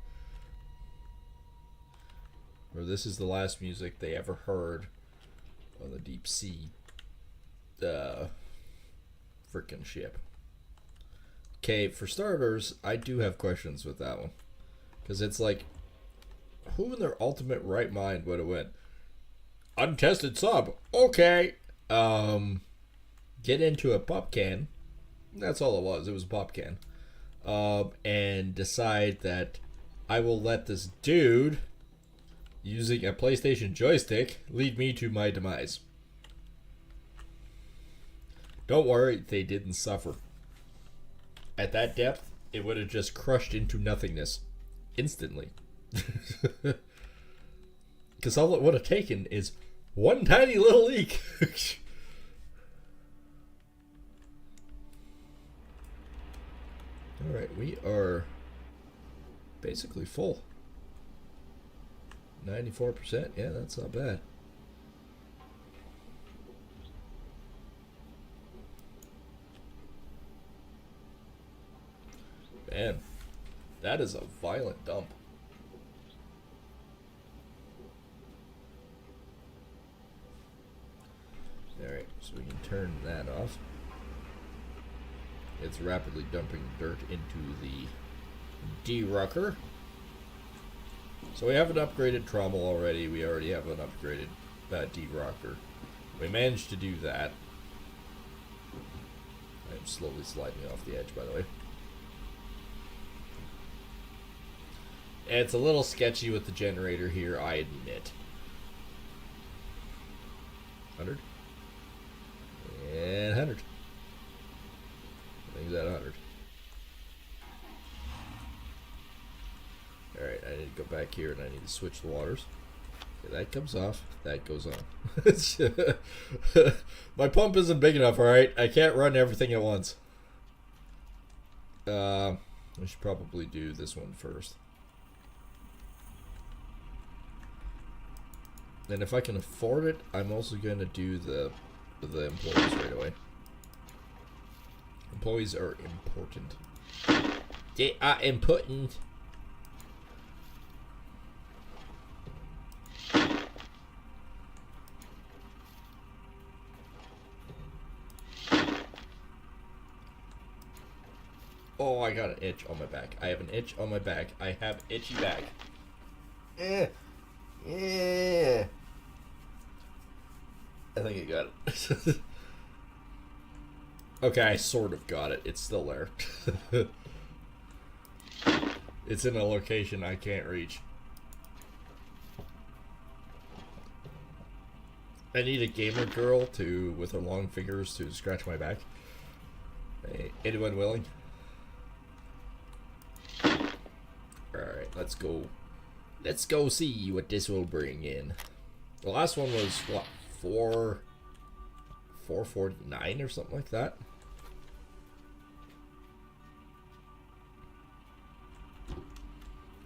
Or this is the last music they ever heard on the deep sea frickin' ship. Okay, for starters, I do have questions with that one. Because it's like, who in their ultimate right mind would have went, untested sub, okay, get into a pop can, that's all it was a pop can, and decide that I will let this dude using a PlayStation joystick lead me to my demise. Don't worry, they didn't suffer. At that depth, it would have just crushed into nothingness instantly. Because all it would have taken is one tiny little leak. Alright, we are basically full. 94%, yeah, that's not bad. Man, that is a violent dump. turn that off. It's rapidly dumping dirt into the de-rucker. So we have an upgraded trommel already. We already have an upgraded de-rucker. We managed to do that. I'm slowly sliding off the edge, by the way. It's a little sketchy with the generator here, I admit. 100. And 100. I think at 100. Alright, I need to go back here and I need to switch the waters. Okay, that comes off. That goes on. My pump isn't big enough, alright? I can't run everything at once. We should probably do this one first. And if I can afford it, I'm also going to do the employees right away. Employees are important. They are important. Oh, I got an itch on my back. I have an itch on my back. I have itchy back. Yeah. I think I got it. Okay, I sort of got it. It's still there. It's in a location I can't reach. I need a gamer girl with her long fingers to scratch my back. Hey, anyone willing? Alright, let's go. Let's go see what this will bring in. The last one was, what, 449 or something like that?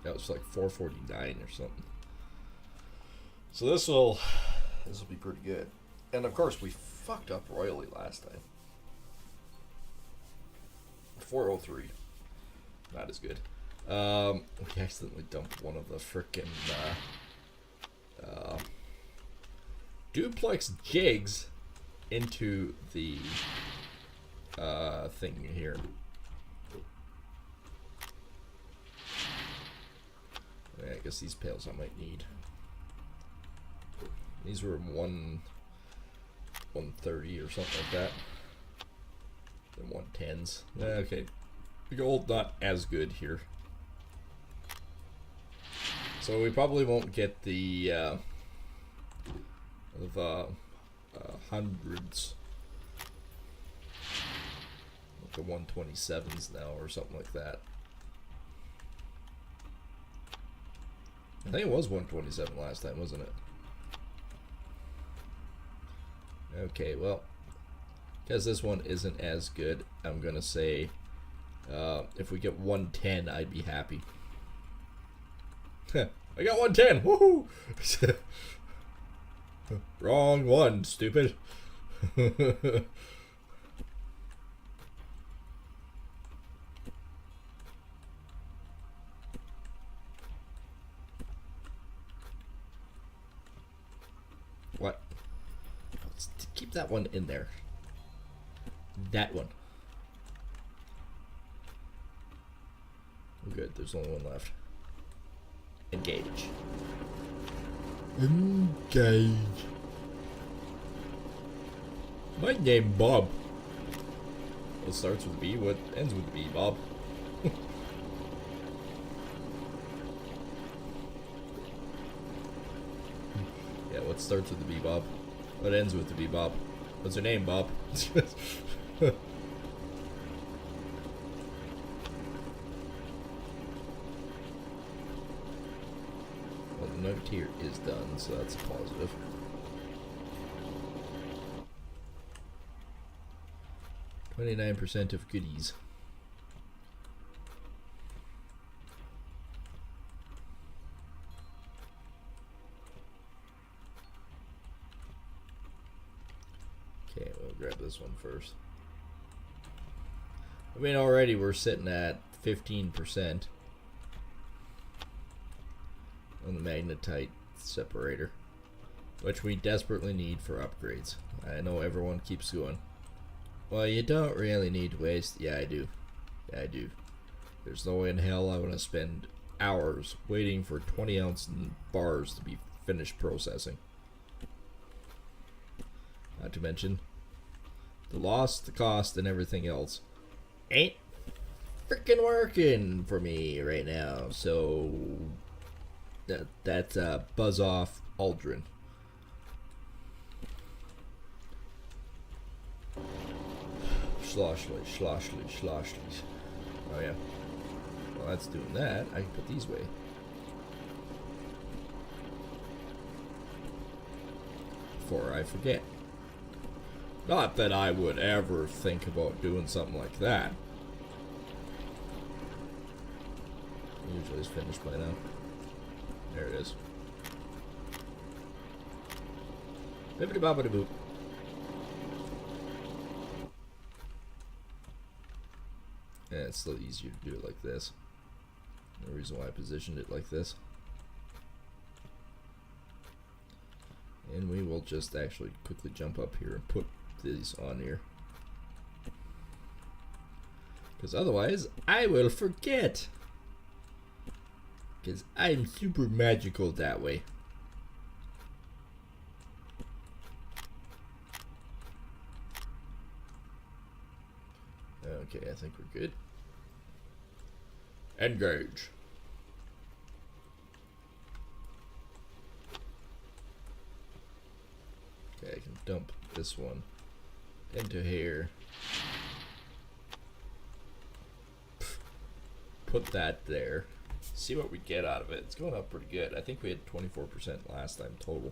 That was like 449 or something. So this will be pretty good. And of course we fucked up royally last time. 403. Not as good. We accidentally dumped one of the frickin' duplex jigs into the thing here. Yeah, I guess these pails I might need. These were 130 or something like that. And 110s. Okay. The gold not as good here. So we probably won't get the hundreds, like the 127s now or something like that. I think it was 127 last time, wasn't it? Okay, well, because this one isn't as good, I'm gonna say if we get 110, I'd be happy. I got 110. Woohoo! Wrong one, stupid. What? Let's keep that one in there. That one. Good, there's only one left. Engage. Engage. My name Bob. What starts with B? What ends with B, Bob? Yeah, what starts with the B, Bob? What ends with the B, Bob? What's your name, Bob? Note here is done, so that's a positive. %29 of goodies. Okay, we'll grab this one first. I mean, already we're sitting at 15%. On the magnetite separator. which we desperately need for upgrades. I know everyone keeps going, well, you don't really need to waste. Yeah, I do. Yeah, I do. There's no way in hell I want to spend hours waiting for 20-ounce bars to be finished processing. Not to mention the loss, the cost, and everything else ain't freaking working for me right now. So that's buzz off Aldrin. Sloshly. Oh yeah. Well, that's doing that. I can put these away. Before I forget. Not that I would ever think about doing something like that. Usually it's finished by now. There it is. Bibbidi bobbidi boop. Yeah, it's still easier to do it like this. No reason why I positioned it like this. And we will just actually quickly jump up here and put these on here. Because otherwise, I will forget. Because I'm super magical that way. Okay, I think we're good. Engage. Okay, I can dump this one into here. Put that there. See what we get out of it. It's going up pretty good. I think we had 24% last time total.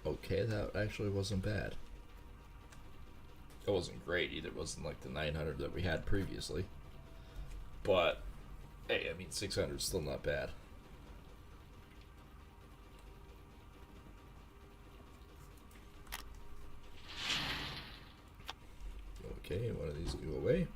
Okay, that actually wasn't bad. It wasn't great either. It wasn't like the 900 that we had previously. But, hey, I mean, 600 is still not bad. Okay, one of these will go away.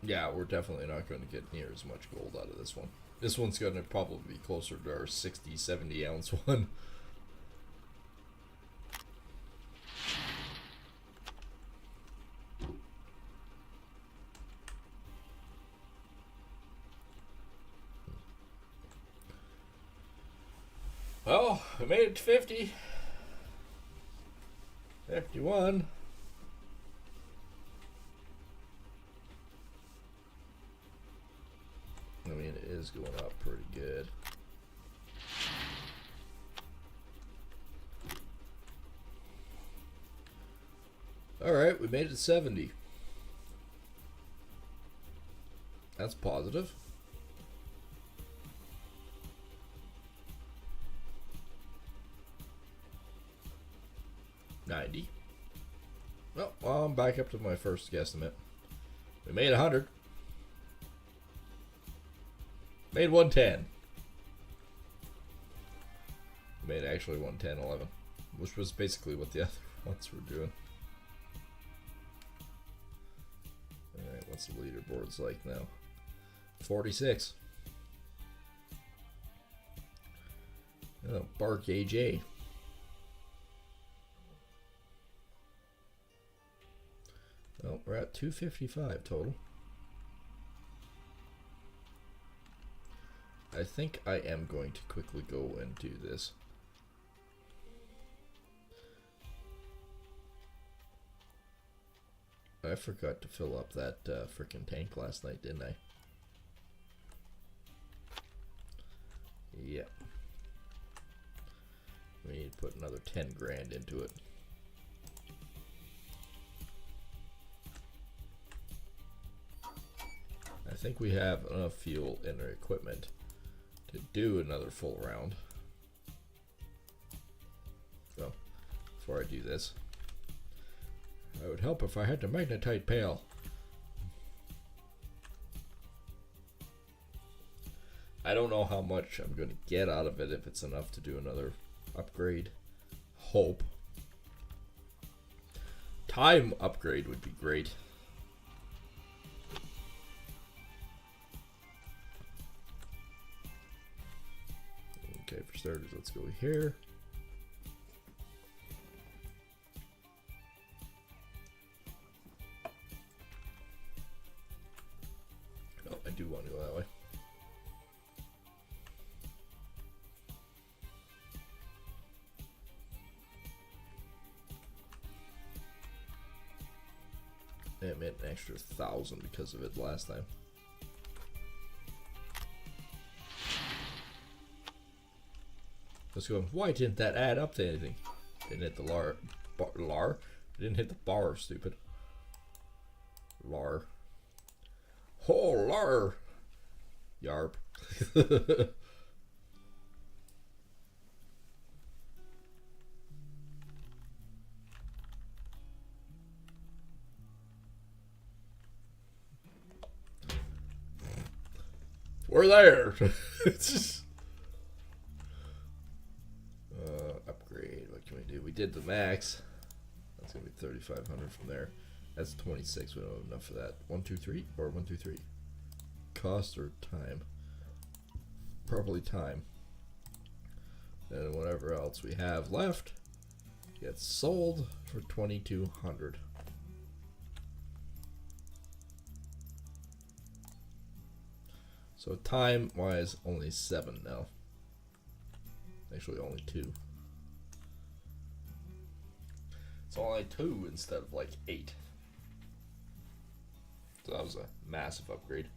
Yeah, we're definitely not going to get near as much gold out of this one. This one's going to probably be closer to our 60, 70 ounce one. Well, we made it to 50. 51. I mean, it is going up pretty good. Alright, we made it to 70. That's positive. $90. Well, I'm back up to my first guesstimate. We made 100. Made 110. Made actually 110.11, which was basically what the other ones were doing. Alright, what's the leaderboards like now? 46. Oh, Bark AJ. Oh, we're at 255 total. I think I am going to quickly go and do this. I forgot to fill up that frickin' tank last night, didn't I? Yeah. We need to put another 10 grand into it. I think we have enough fuel in our equipment to do another full round. So, before I do this, it would help if I had the magnetite pail. I don't know how much I'm going to get out of it, if it's enough to do another upgrade. Hope. Time upgrade would be great. Okay, for starters, let's go here. Oh, I do want to go that way. It meant an extra 1,000 because of it last time. Let's go. Why didn't that add up to anything? Didn't hit the lar. Didn't hit the bar, stupid. Lar. Oh, lar. Yarp. We're there. It's just upgrade. What can we do? We did the max. That's gonna be 3,500 from there. That's 26. We don't have enough for that. 1, 2, 3, or 1, 2, 3. Cost or time? Probably time. And whatever else we have left gets sold for 2,200. So time wise, only 7 now. Actually, only 2. It's only 2 instead of like 8. So that was a massive upgrade.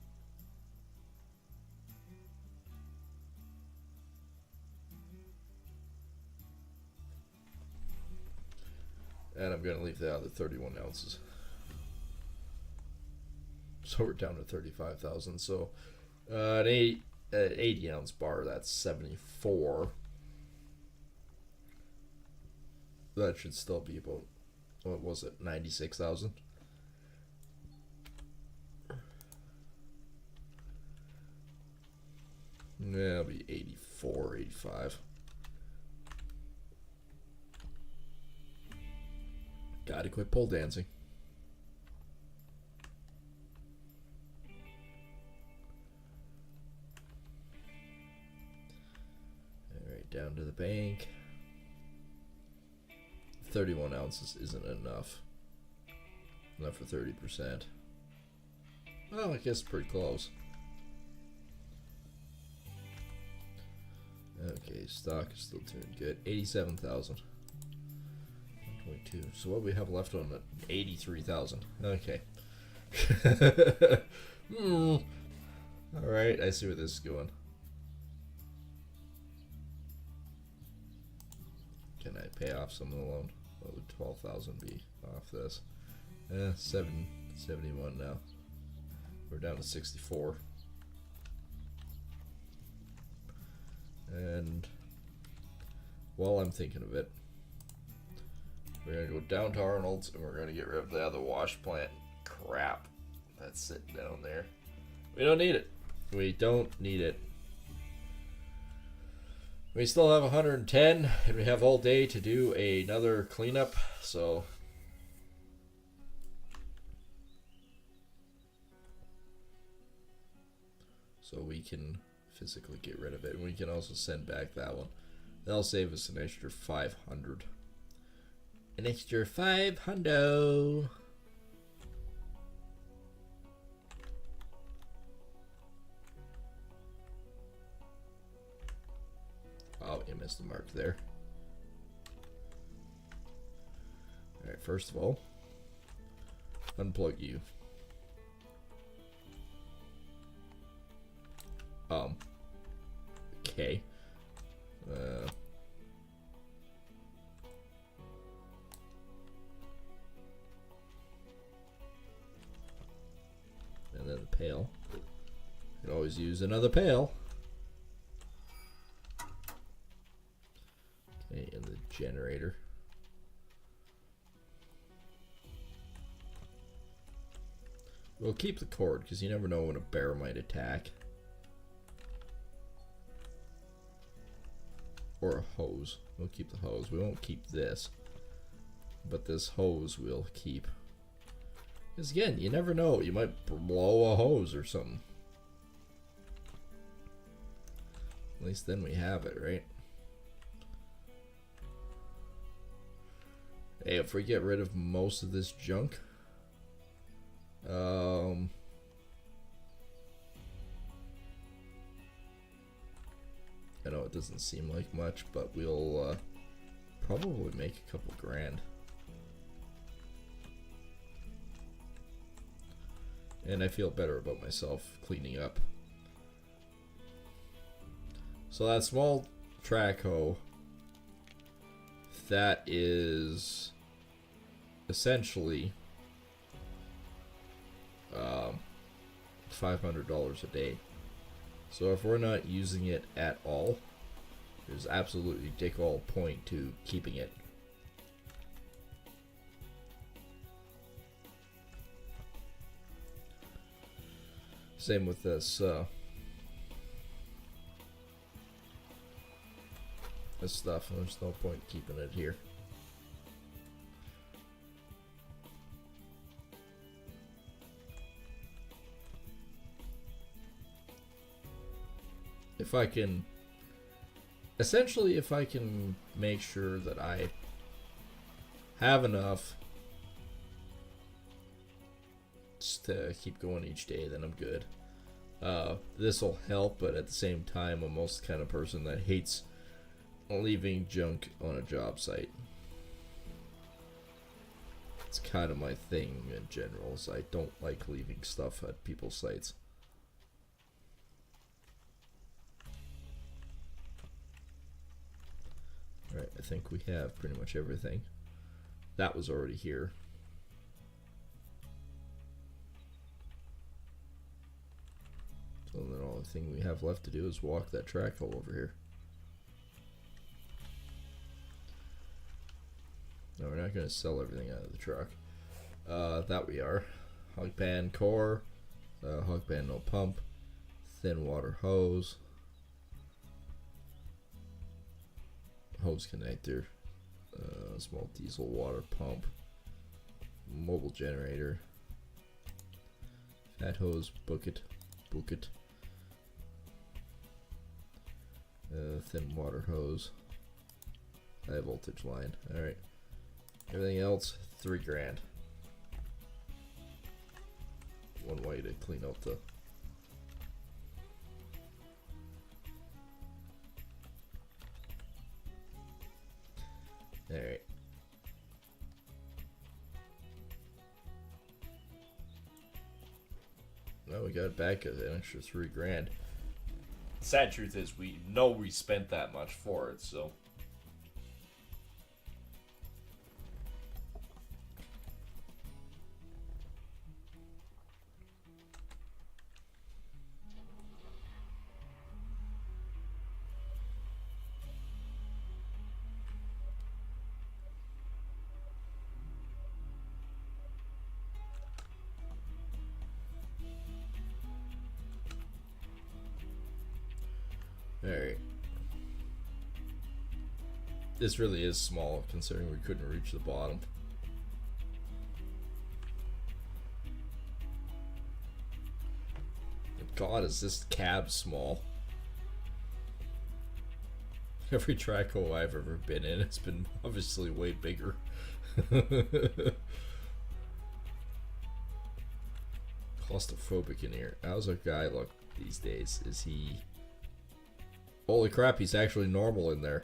And I'm going to leave the other 31 ounces. So we're down to 35,000. So an 80 ounce bar, that's 74. That should still be about, what was it, 96,000? Yeah, it'll be 84, 85. Gotta quit pole dancing. Alright, down to the bank. 31 ounces isn't enough. Enough for 30%. Well, I guess pretty close. Okay, stock is still doing good. 87,000. 1.2. So what do we have left on it? 83,000. Okay. Alright, I see where this is going. Can I pay off some of the loan? What would 12,000 be off this? 71 now. We're down to 64. And while I'm thinking of it, we're going to go down to Arnold's and we're going to get rid of the other wash plant crap that's sitting down there. We don't need it. We don't need it. We still have 110 and we have all day to do another cleanup, so we can physically get rid of it, and we can also send back that one. That'll save us an extra 500. An extra 500. Oh, you missed the mark there. Alright, first of all, unplug you. Okay. And then the pail. You can always use another pail. Okay, and the generator. We'll keep the cord because you never know when a bear might attack. Or a hose. We'll keep the hose. We won't keep this. But this hose we'll keep. Because again, you never know. You might blow a hose or something. At least then we have it, right? Hey, if we get rid of most of this junk, I know it doesn't seem like much, but we'll probably make a couple grand. And I feel better about myself cleaning up. So that small track hoe, that is essentially $500 a day. So if we're not using it at all, there's absolutely dick all point to keeping it. Same with this this stuff. There's no point keeping it here. If I can, essentially, if I can make sure that I have enough just to keep going each day, then I'm good. This will help, but at the same time, I'm also the kind of person that hates leaving junk on a job site. It's kind of my thing in general, so I don't like leaving stuff at people's sites. Alright, I think we have pretty much everything. That was already here. So then all the thing we have left to do is walk that track hole over here. No, we're not going to sell everything out of the truck. That we are. Hog pan core, hog pan no pump, thin water hose, hose connector, small diesel water pump, mobile generator, fat hose, bucket, thin water hose, high voltage line. Alright. Everything else, $3 grand. One way to clean out the alright. Well, we got back an extra $3 grand. Sad truth is we know we spent that much for it, so alright. This really is small considering we couldn't reach the bottom. God, is this cab small? Every track hole I've ever been in, it's been obviously way bigger. Claustrophobic in here. How's our guy look these days? Is he... Holy crap, he's actually normal in there.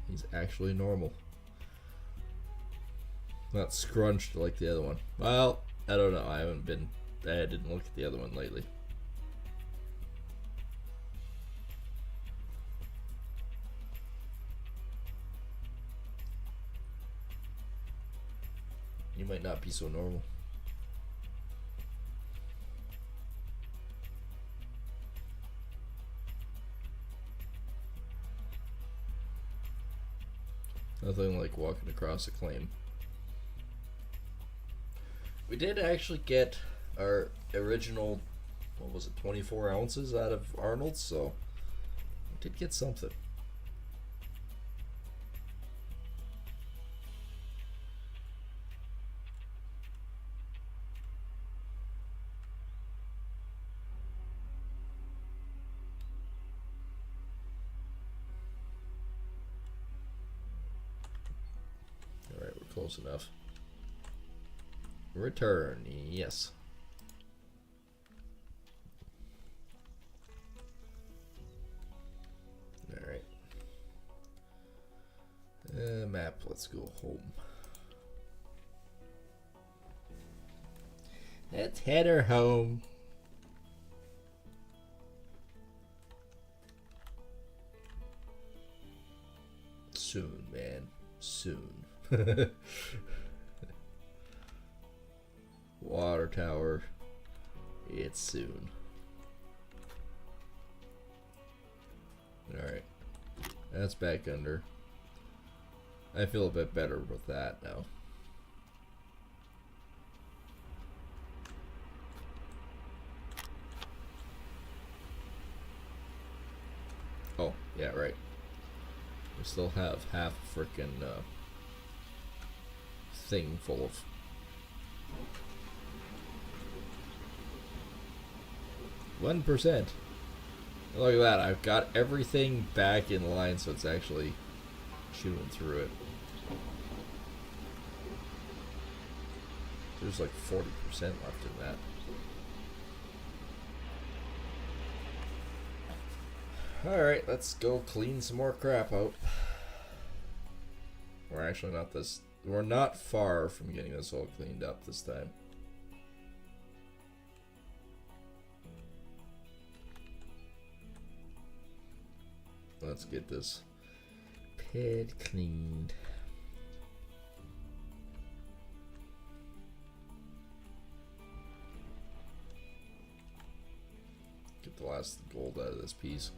He's actually normal. Not scrunched like the other one. Well, I don't know. I didn't look at the other one lately. You might not be so normal. Nothing like walking across a claim. We did actually get our original what was it, 24 ounces out of Arnold's, so I did get something. Alright, we're close enough. Return, yes. Alright. Map, let's go home. Let's head her home. Soon, man. Soon. Water tower. It's soon. Alright. That's back under. I feel a bit better with that now. Oh, yeah, right. We still have half a frickin' thing full of 1%. Look at that, I've got everything back in line, so it's actually chewing through it. There's like 40% left in that. Alright, let's go clean some more crap out. We're actually not this... We're not far from getting this all cleaned up this time. Let's get this pad cleaned. Get the last gold out of this piece.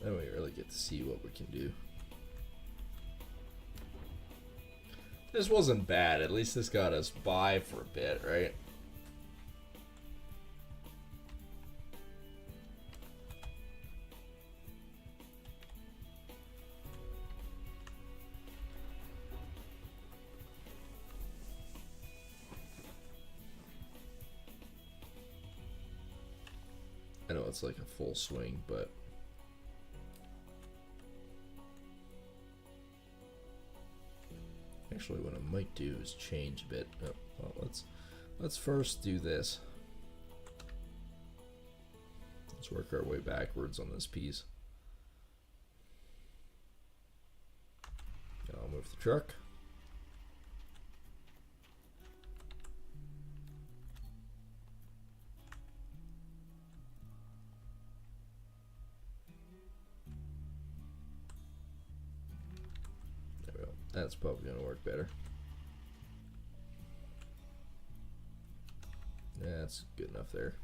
Then we really get to see what we can do. This wasn't bad. At least this got us by for a bit, right? I know it's like a full swing, but actually what I might do is change a bit. Oh, well, let's first do this. Let's work our way backwards on this piece. I'll move the truck. That's probably going to work better. Yeah, that's good enough there.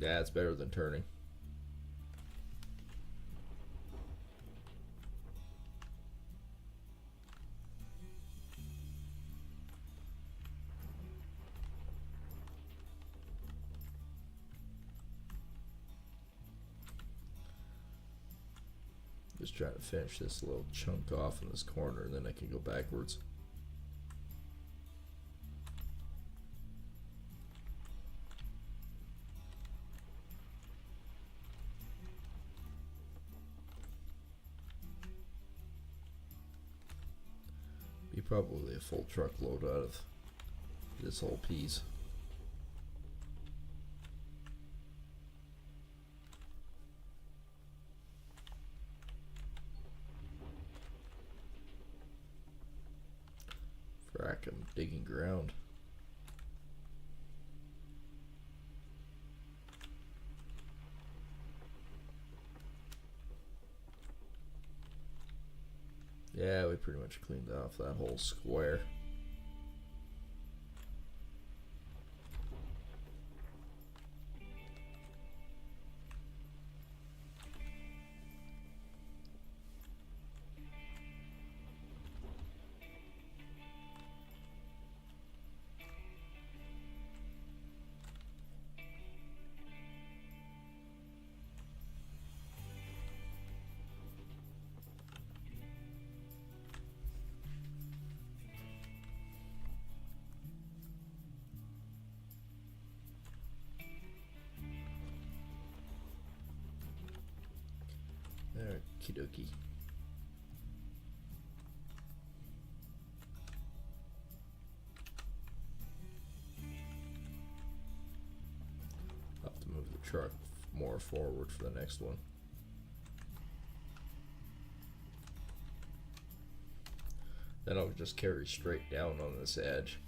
Yeah, it's better than turning. Just trying to finish this little chunk off in this corner, and then I can go backwards. Be probably a full truckload out of this whole piece. Frack, I'm digging ground. Yeah, we pretty much cleaned off that whole square. Okie dokie. I'll have to move the truck more forward for the next one. Then I'll just carry straight down on this edge.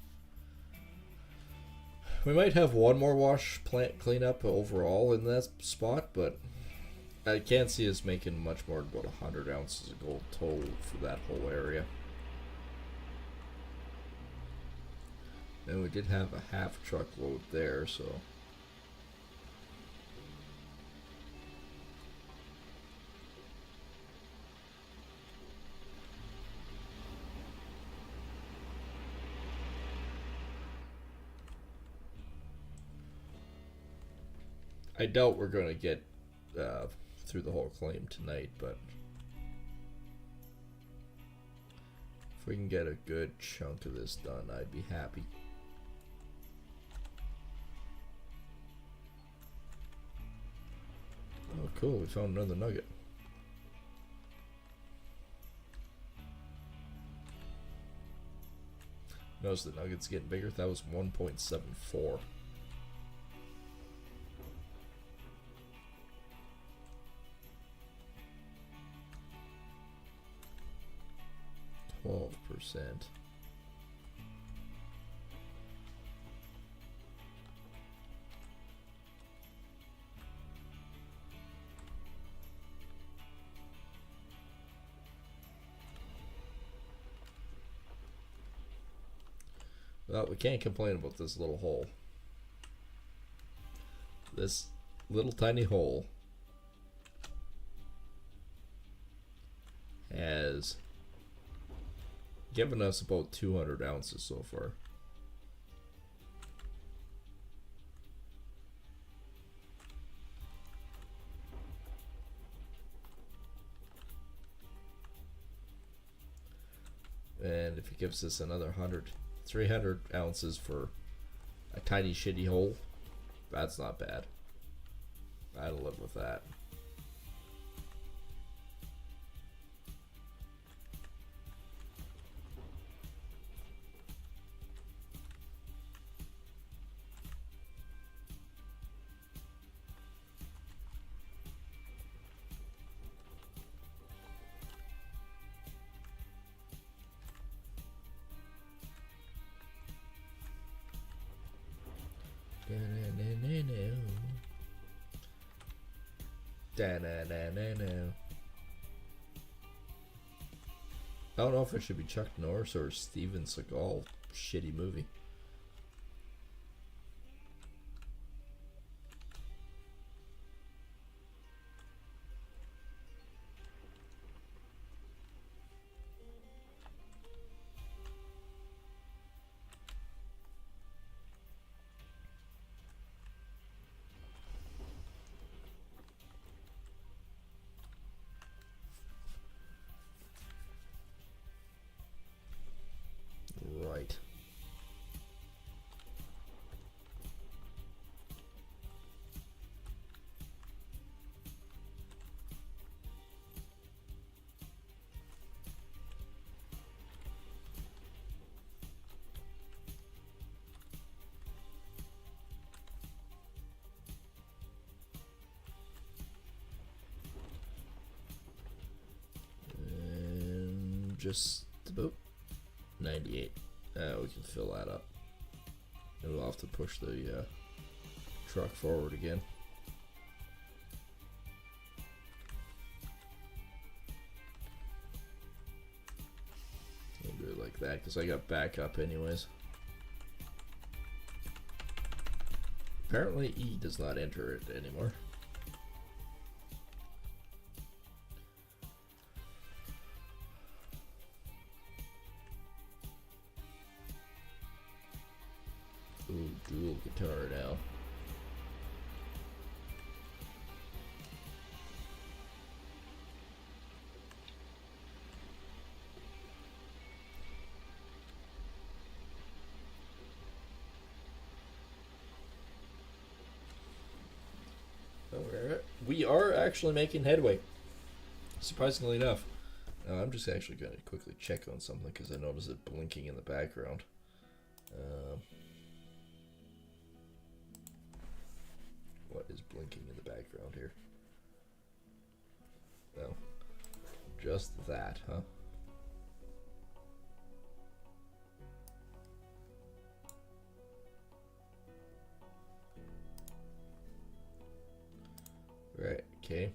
We might have one more wash plant cleanup overall in that spot, but I can't see us making much more than about 100 ounces of gold total for that whole area. And we did have a half truckload there, so... I doubt we're going to get through the whole claim tonight, but if we can get a good chunk of this done, I'd be happy. Oh, cool. We found another nugget. Notice the nugget's getting bigger. That was 1.74. %. Well, we can't complain about this little hole. This little tiny hole has given us about 200 ounces so far. And if it gives us another 300 ounces for a tiny shitty hole, that's not bad. I'd live with that. I don't know if it should be Chuck Norris or Steven Seagal. Shitty movie. Right. And just about 98. We can fill that up. And we'll have to push the truck forward again. I'll do it like that because I got backup anyways. Apparently E does not enter it anymore. Ooh, dual guitar now. We are actually making headway. Surprisingly enough. Now I'm just actually going to quickly check on something because I noticed it blinking in the background. What is blinking in the background here? Oh, just that, huh? Right, okay.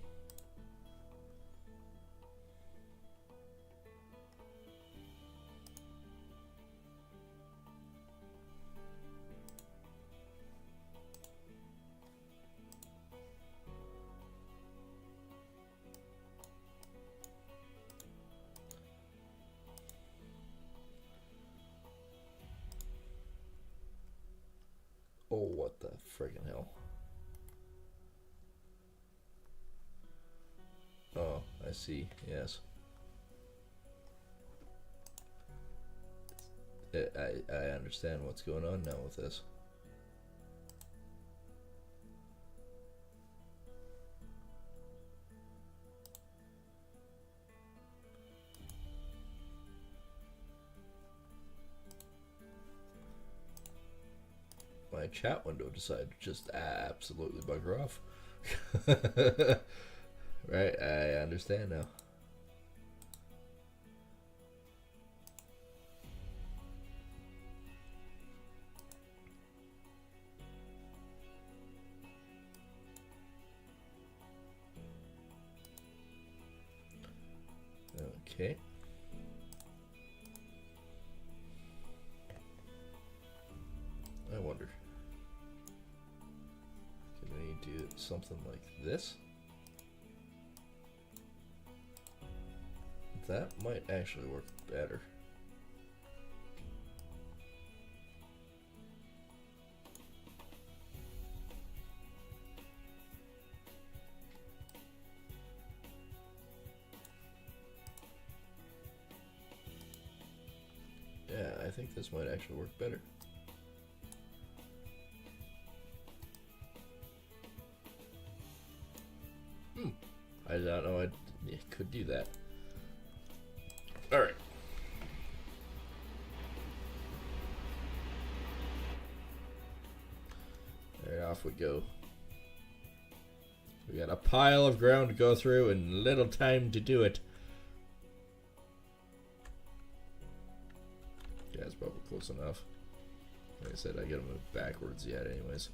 Oh, what the friggin' hell. Oh, I see, yes. I understand what's going on now with this. My chat window decided to just absolutely bugger off. Right, I understand now. Okay. I wonder. Can we do something like this? That might actually work better. Yeah, I think this might actually work better. I don't know, I could do that. Alright. Alright, off we go. We got a pile of ground to go through and little time to do it. Yeah, it's probably close enough. Like I said, I gotta move backwards yet anyways.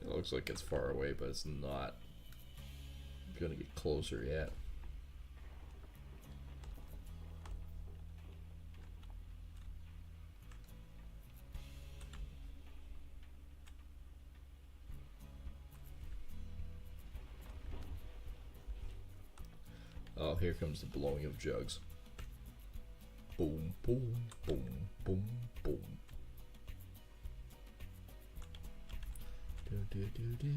It looks like it's far away, but it's not. I'm gonna get closer yet. Oh, here comes the blowing of jugs. Boom, boom, boom, boom, boom. Do, do, do, do.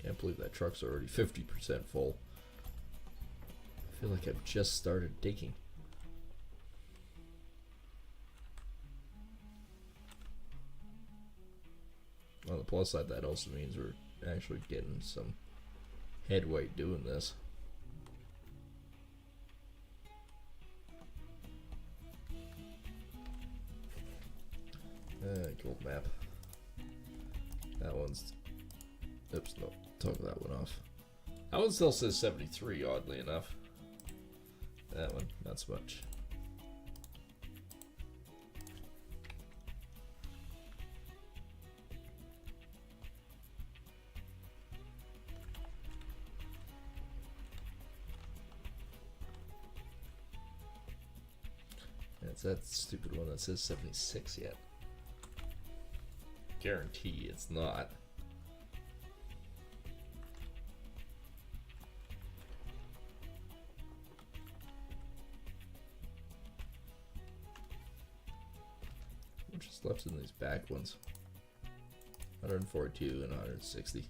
Can't believe that truck's already 50% full. I feel like I've just started digging. On the plus side, that also means we're actually getting some headway doing this. Gold map. That one's... Oops, no. Took that one off. That one still says 73, oddly enough. That one, not so much. That's that stupid one that says 76 yet. Guarantee it's not. What's just left in these back ones? 142 and 160.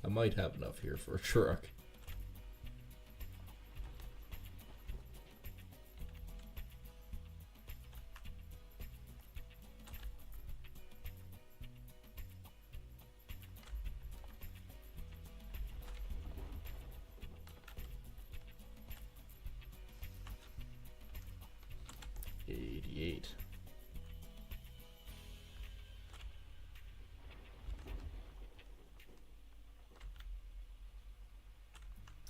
I might have enough here for a truck.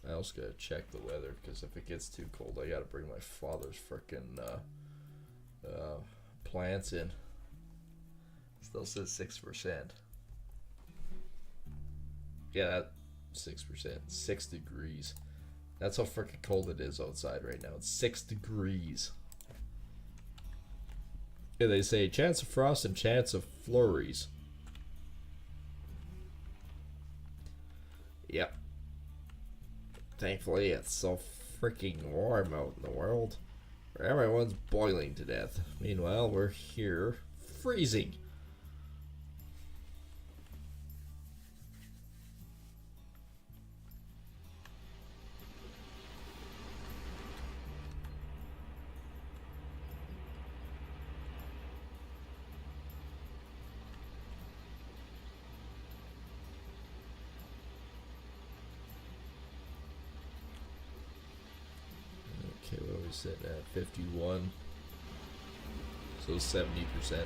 I also gotta check the weather, because if it gets too cold, I gotta bring my father's frickin' plants in. Still says 6%. Yeah, 6%. 6 degrees. That's how frickin' cold it is outside right now. It's 6 degrees. Yeah, they say chance of frost and chance of flurries. Yep. Thankfully, it's so freaking warm out in the world, where everyone's boiling to death. Meanwhile, we're here freezing. Okay, what are we sitting at? 51. So 70%.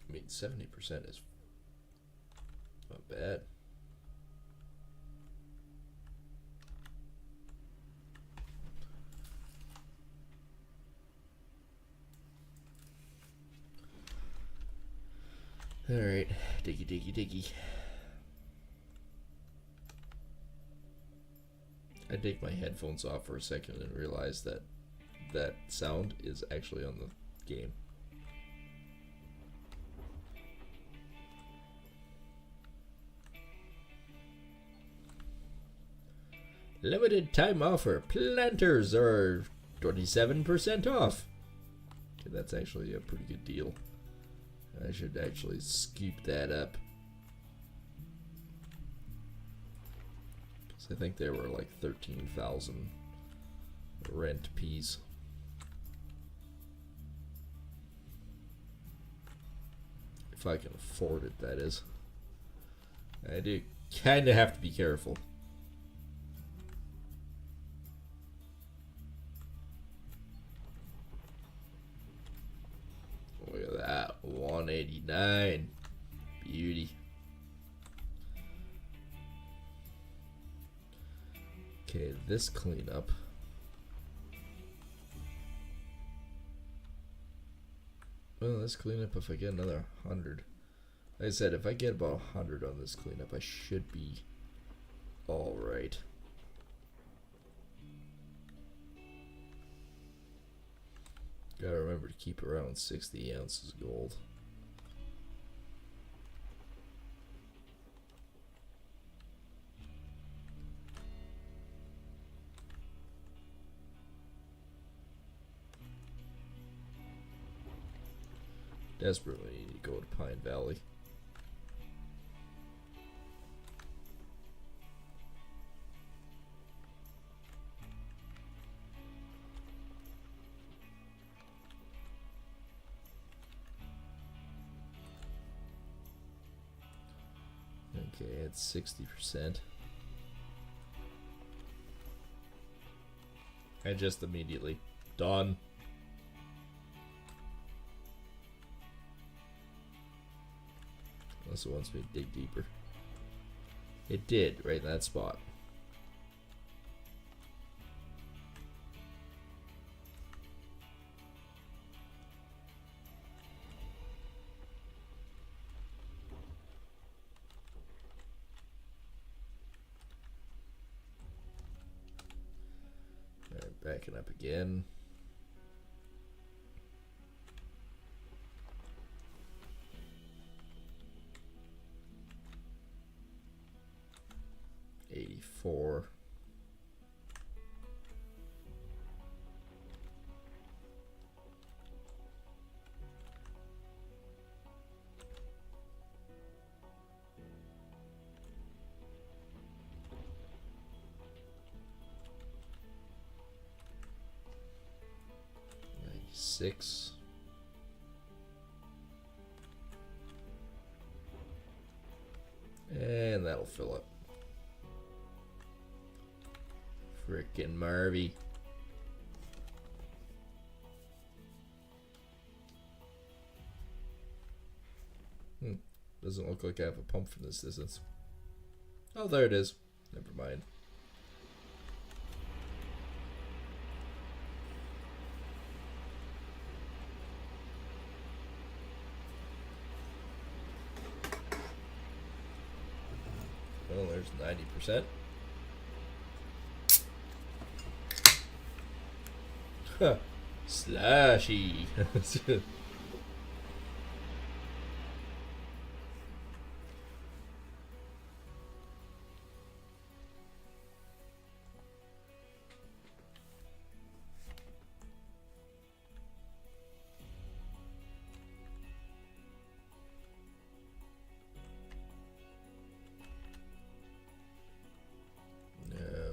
I mean, 70% is not bad. Alright, diggy diggy diggy. I take my headphones off for a second and realize that that sound is actually on the game. Limited time offer. Planters are 27% off. Okay, that's actually a pretty good deal. I should actually scoop that up. Because I think they were like 13,000 rent piece. If I can afford it, that is. I do kind of have to be careful. Look at that, 189. Beauty. Okay, this cleanup. Well, let's clean up if I get another 100. Like I said, if I get about 100 on this cleanup, I should be alright. Gotta remember to keep around 60 ounces of gold. Desperately need to go to Pine Valley. Okay, it's 60%. And just immediately done. Unless it wants me to dig deeper. It did, right in that spot. Alright, backing up again. $84. $96. And that'll fill it. Frickin' Marvy. Doesn't look like I have a pump from this distance. Oh, there it is. Never mind. Well, there's 90%. Huh. Slashy.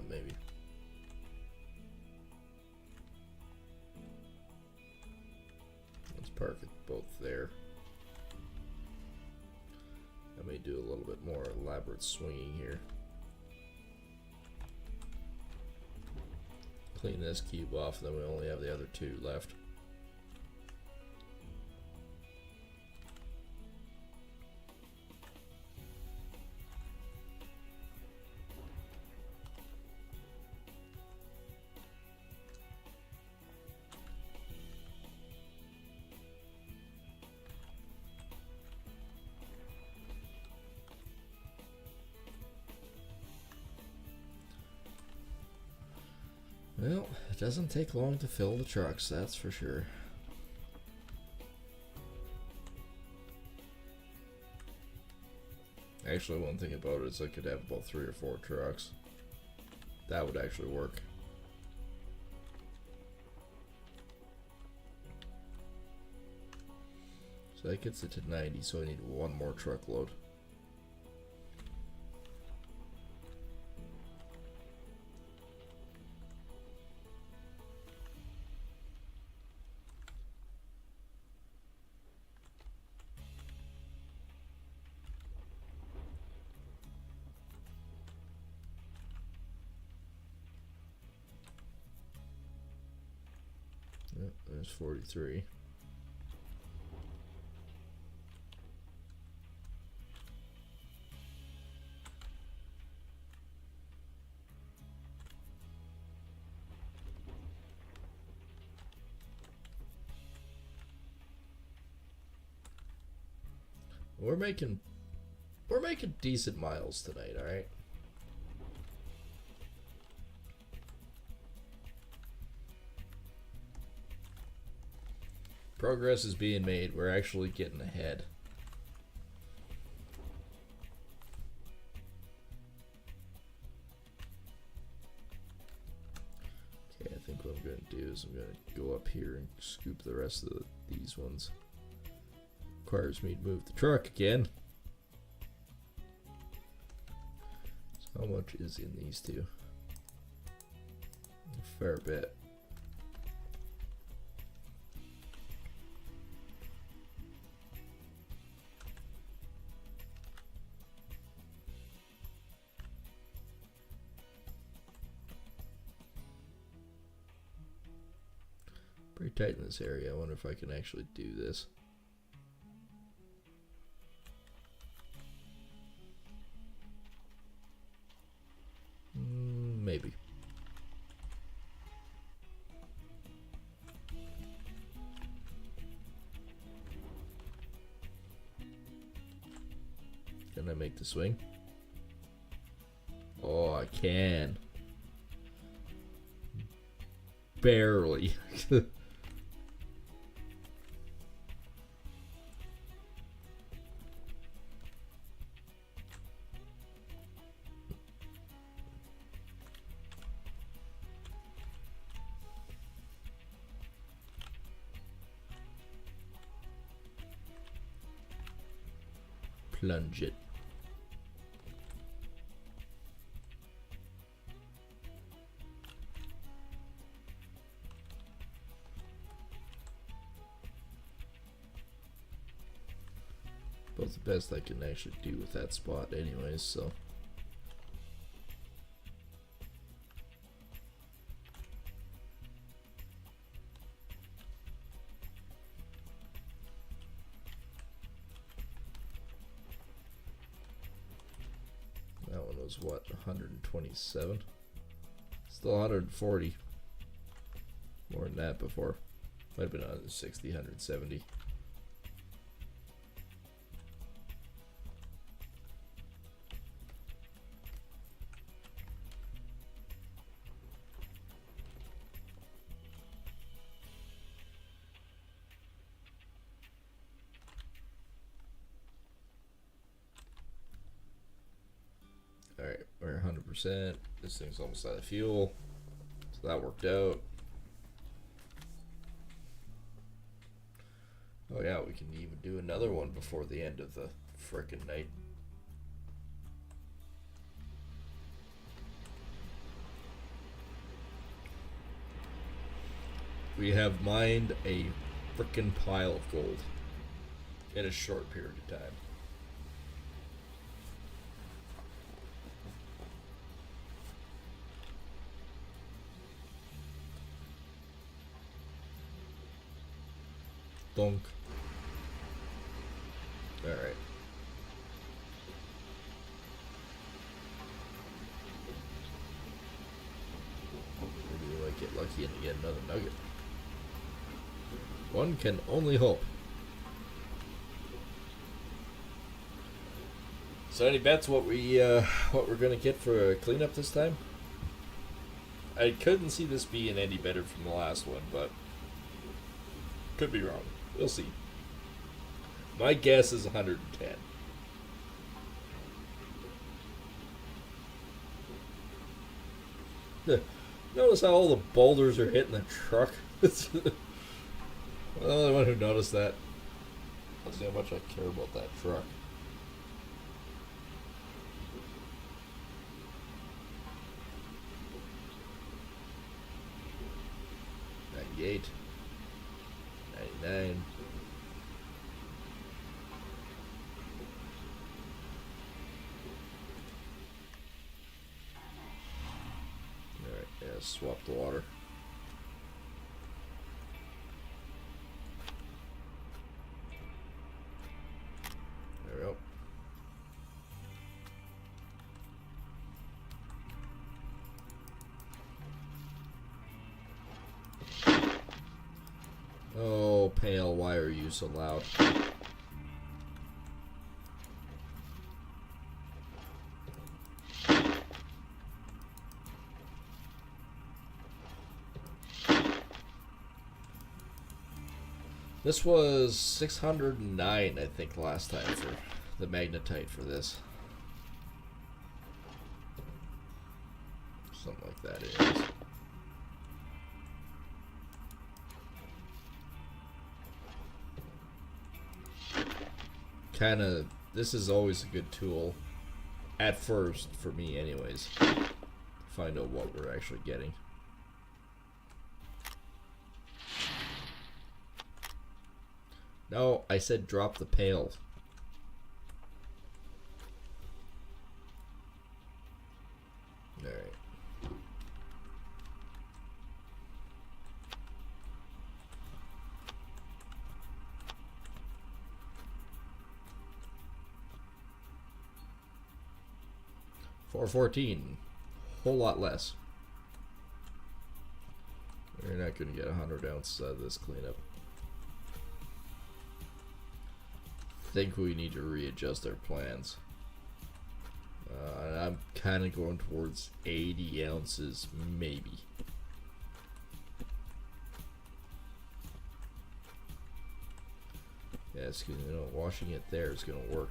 Maybe. Let's park it both there. I may do a little bit more elaborate swinging here. Clean this cube off, then we only have the other two left. Well, it doesn't take long to fill the trucks, that's for sure. Actually, one thing about it is I could have about 3 or 4 trucks. That would actually work. So that gets it to 90, so I need one more truckload. Yep, there's 43. We're making decent miles tonight, all right? Progress is being made. We're actually getting ahead. Okay, I think what I'm going to do is I'm going to go up here and scoop the rest of these ones. Requires me to move the truck again. So how much is in these two? A fair bit. Pretty tight in this area. I wonder if I can actually do this. Maybe. Can I make the swing? Oh, I can. Barely. Plunge it. Both the best I can actually do with that spot anyways, so. That one was what, 127? Still 140. More than that before. Might have been 160, 170. Alright, we're 100%. This thing's almost out of fuel. So that worked out. Oh yeah, we can even do another one before the end of the frickin' night. We have mined a frickin' pile of gold in a short period of time. Donk. Alright. Maybe we might get lucky and get another nugget. One can only hope. So any bets what we're gonna get for a cleanup this time? I couldn't see this being any better from the last one, but could be wrong. We'll see. My guess is 110. Notice how all the boulders are hitting the truck? I'm the only one who noticed that. Let's see how much I care about that truck. $98. $99. Alright, yeah, swap the water. There we go. Oh, Pale, why are you so loud? This was 609, I think, last time for the magnetite for this. Something like that it is. Kinda, this is always a good tool, at first, for me anyways, to find out what we're actually getting. No, I said drop the pail. Alright. 414. Whole lot less. We're not going to get 100 ounces out of this cleanup. I think we need to readjust our plans. I'm kind of going towards 80 ounces, maybe. Yeah, it's gonna, washing it there is going to work.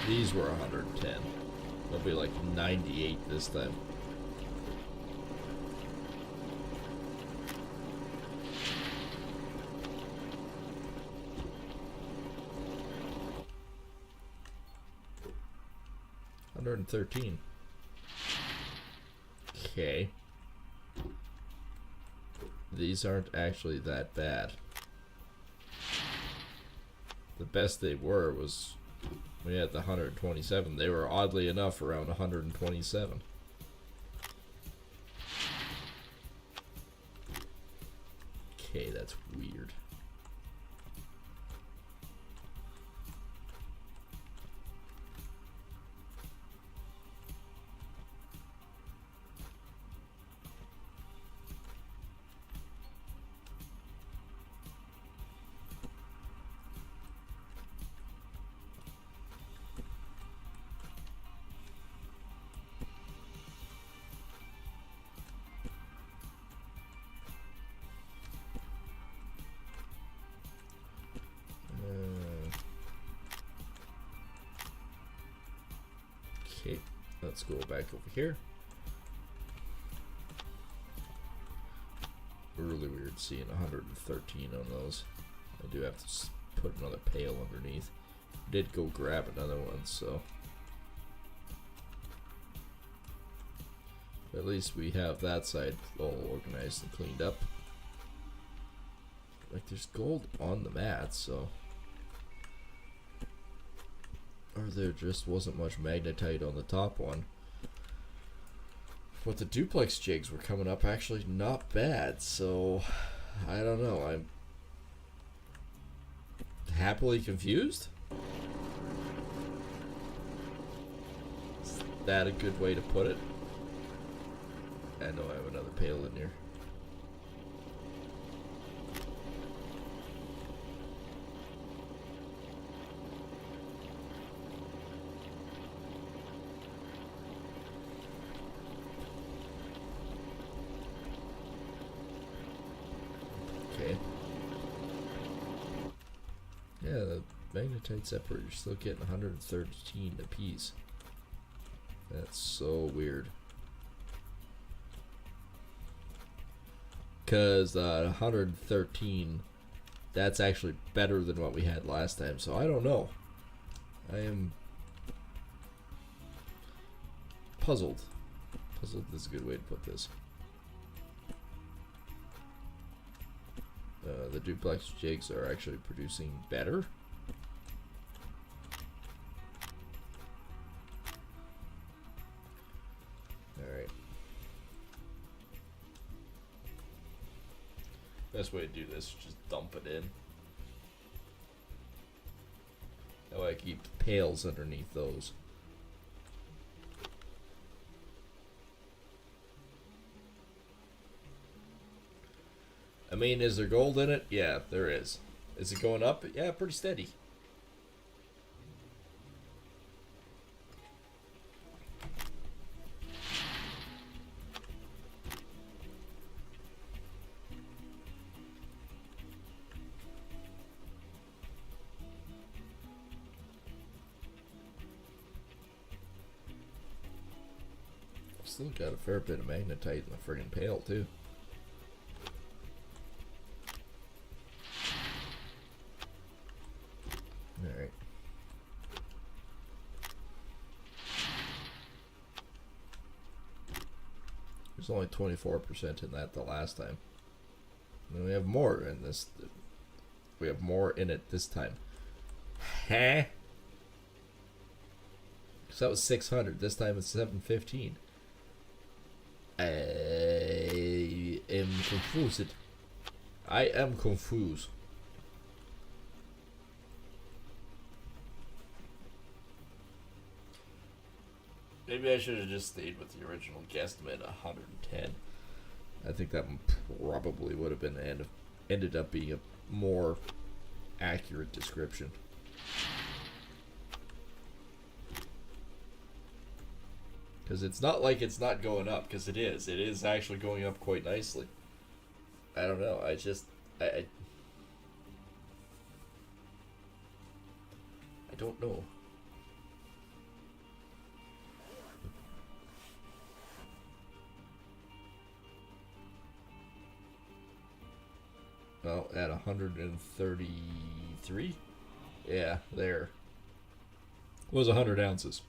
These were 110. They'll be like 98 this time. $113. Okay. These aren't actually that bad. The best they were was we had the 127. They were oddly enough around 127. Okay, that's weird. Okay, let's go back over here. Really weird seeing 113 on those. I do have to put another pail underneath. Did go grab another one, so at least we have that side all organized and cleaned up. Like there's gold on the mat, so. Or there just wasn't much magnetite on the top one. But the duplex jigs were coming up actually not bad, so I don't know. I'm happily confused. Is that a good way to put it? I know I have another pail in here. Okay. Yeah, the magnetite separator still getting 113 apiece. That's so weird. Because 113, that's actually better than what we had last time. So I don't know. I am puzzled. Puzzled is a good way to put this. The duplex jigs are actually producing better. Alright. Best way to do this is just dump it in. That way I keep pails underneath those. I mean, is there gold in it? Yeah, there is. Is it going up? Yeah, pretty steady. Still got a fair bit of magnetite in the friggin' pail, too. Alright. There's only 24% in that the last time. And we have more in this. We have more in it this time. Huh? So that was 600. This time it's 715. I am confused. I am confused. Maybe I should have just stayed with the original guesstimate, 110. I think that probably would have been ended up being a more accurate description. Because it's not like it's not going up, because it is. It is actually going up quite nicely. I don't know. I don't know. Well, at 133? Yeah, there. Was 100 ounces.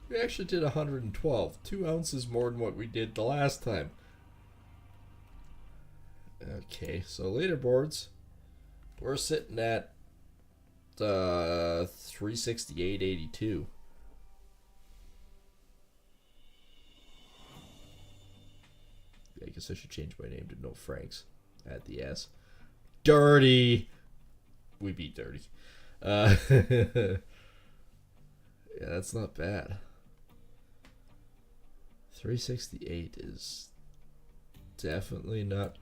We actually did 112. 2 ounces more than what we did the last time. Okay, so leaderboards. We're sitting at 368.82. I guess I should change my name to No Franks. Add the S. Dirty. We beat Dirty. Yeah, that's not bad. 368 is definitely not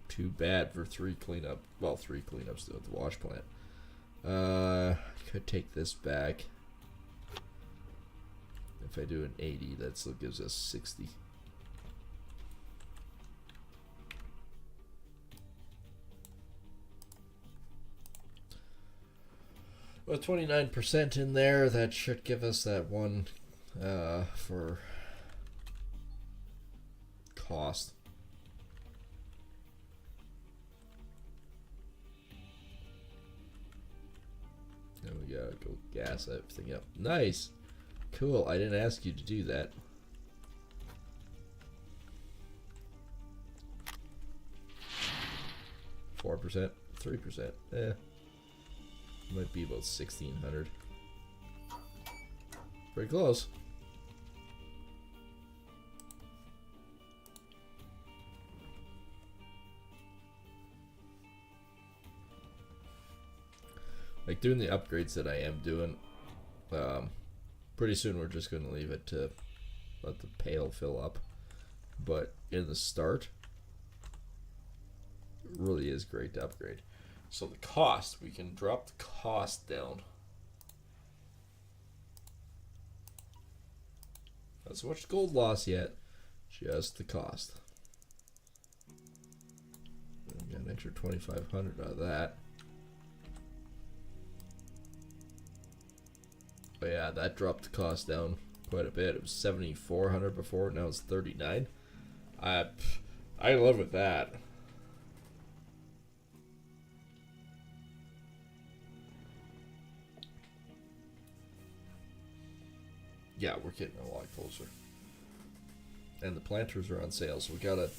too bad for 3 cleanups at the wash plant. Could take this back. If I do an 80, that still gives us 60. With 29% in there, that should give us that one for cost. Then we gotta go gas everything up. Nice! Cool, I didn't ask you to do that. %, 3%, might be about 1,600. Pretty close. Like doing the upgrades that I am doing, pretty soon we're just going to leave it to let the pail fill up. But in the start, it really is great to upgrade. So the cost, we can drop the cost down. Not so much gold loss yet, just the cost. We got an extra 2,500 out of that. But yeah, that dropped the cost down quite a bit. It was 7,400 before, now it's 39. I live with that. Yeah, we're getting a lot closer. And the planters are on sale, so we gotta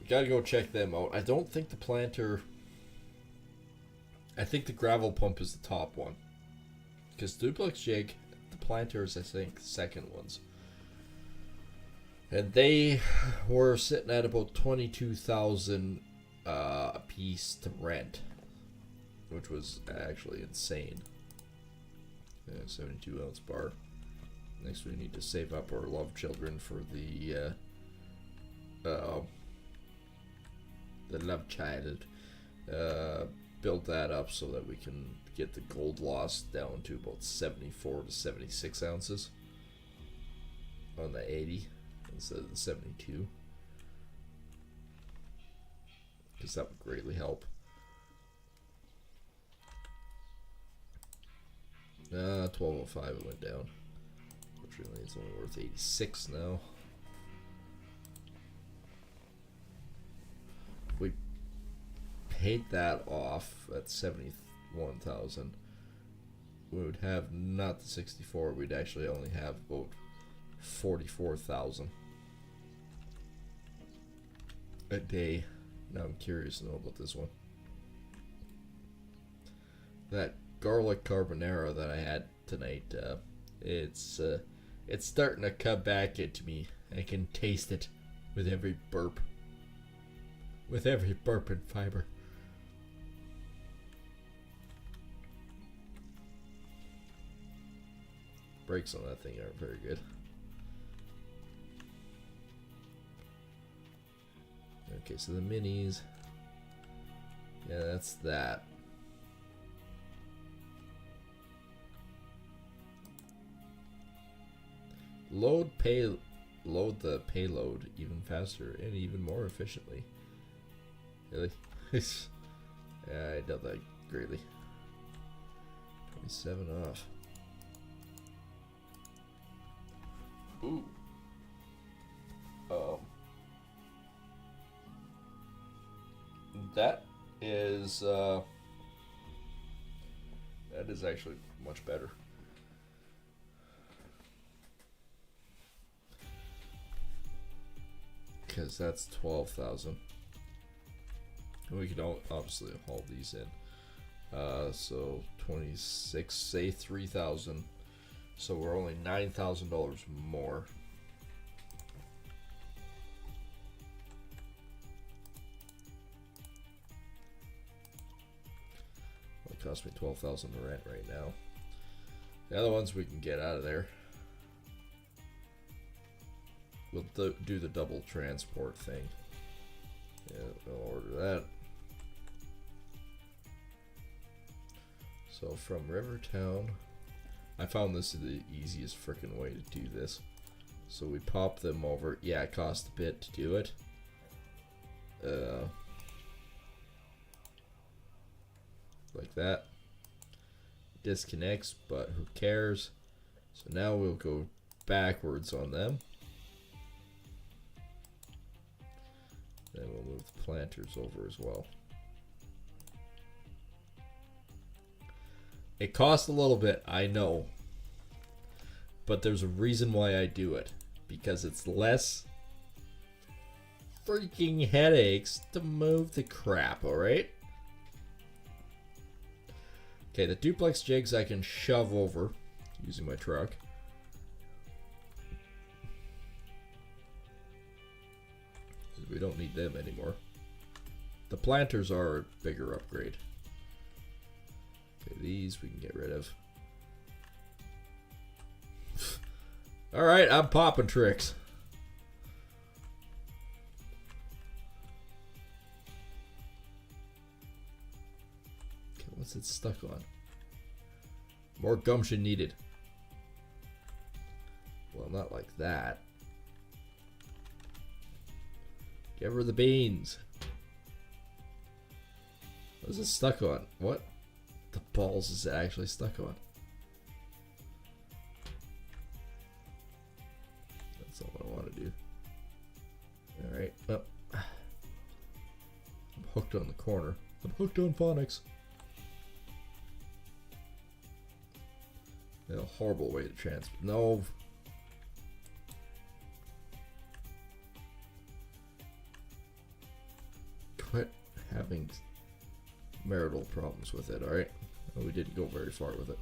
go check them out. I don't think the planter. I think the gravel pump is the top one, because duplex jig, the planters, I think, the second ones. And they were sitting at about 22,000 a piece to rent, which was actually insane. 72 ounce bar. Next, we need to save up our love children for the love child. Build that up so that we can get the gold loss down to about 74 to 76 ounces on the 80 instead of the 72, because that would greatly help. 1205 it went down. Fortunately, it's only worth 86 now. We paid that off at 71,000. We would have not the 64. We'd actually only have about 44,000 a day. Now I'm curious to know about this one. that garlic carbonara that I had tonight, it's starting to come back into me. I can taste it with every burp. With every burp and fiber. Brakes on that thing aren't very good. Okay, so the minis. Yeah, that's that. Load the payload even faster and even more efficiently. Really? Yeah, I doubt that greatly. 27 off. Ooh. That is actually much better. Because that's 12,000. And we can obviously haul these in. So 26, say 3,000. So we're only $9,000 more. It cost me 12,000 to rent right now. The other ones we can get out of there. We'll do the double transport thing. Yeah, we'll order that. So from Rivertown, I found this is the easiest freaking way to do this. So we pop them over. Yeah, it cost a bit to do it. Like that. Disconnects, but who cares? So now we'll go backwards on them. Then we'll move the planters over as well. It costs a little bit, I know. But there's a reason why I do it. Because it's less freaking headaches to move the crap, alright? Okay, the duplex jigs I can shove over using my truck. We don't need them anymore. The planters are a bigger upgrade. Okay, these we can get rid of. Alright, I'm popping tricks. Okay, what's it stuck on? More gumption needed. Well, not like that. Give her the beans. What is it stuck on? What the balls is it actually stuck on? That's not what I want to do. Alright, well, I'm hooked on the corner. I'm hooked on phonics. A horrible way to transfer. No. Quit having marital problems with it, alright? Oh, we didn't go very far with it.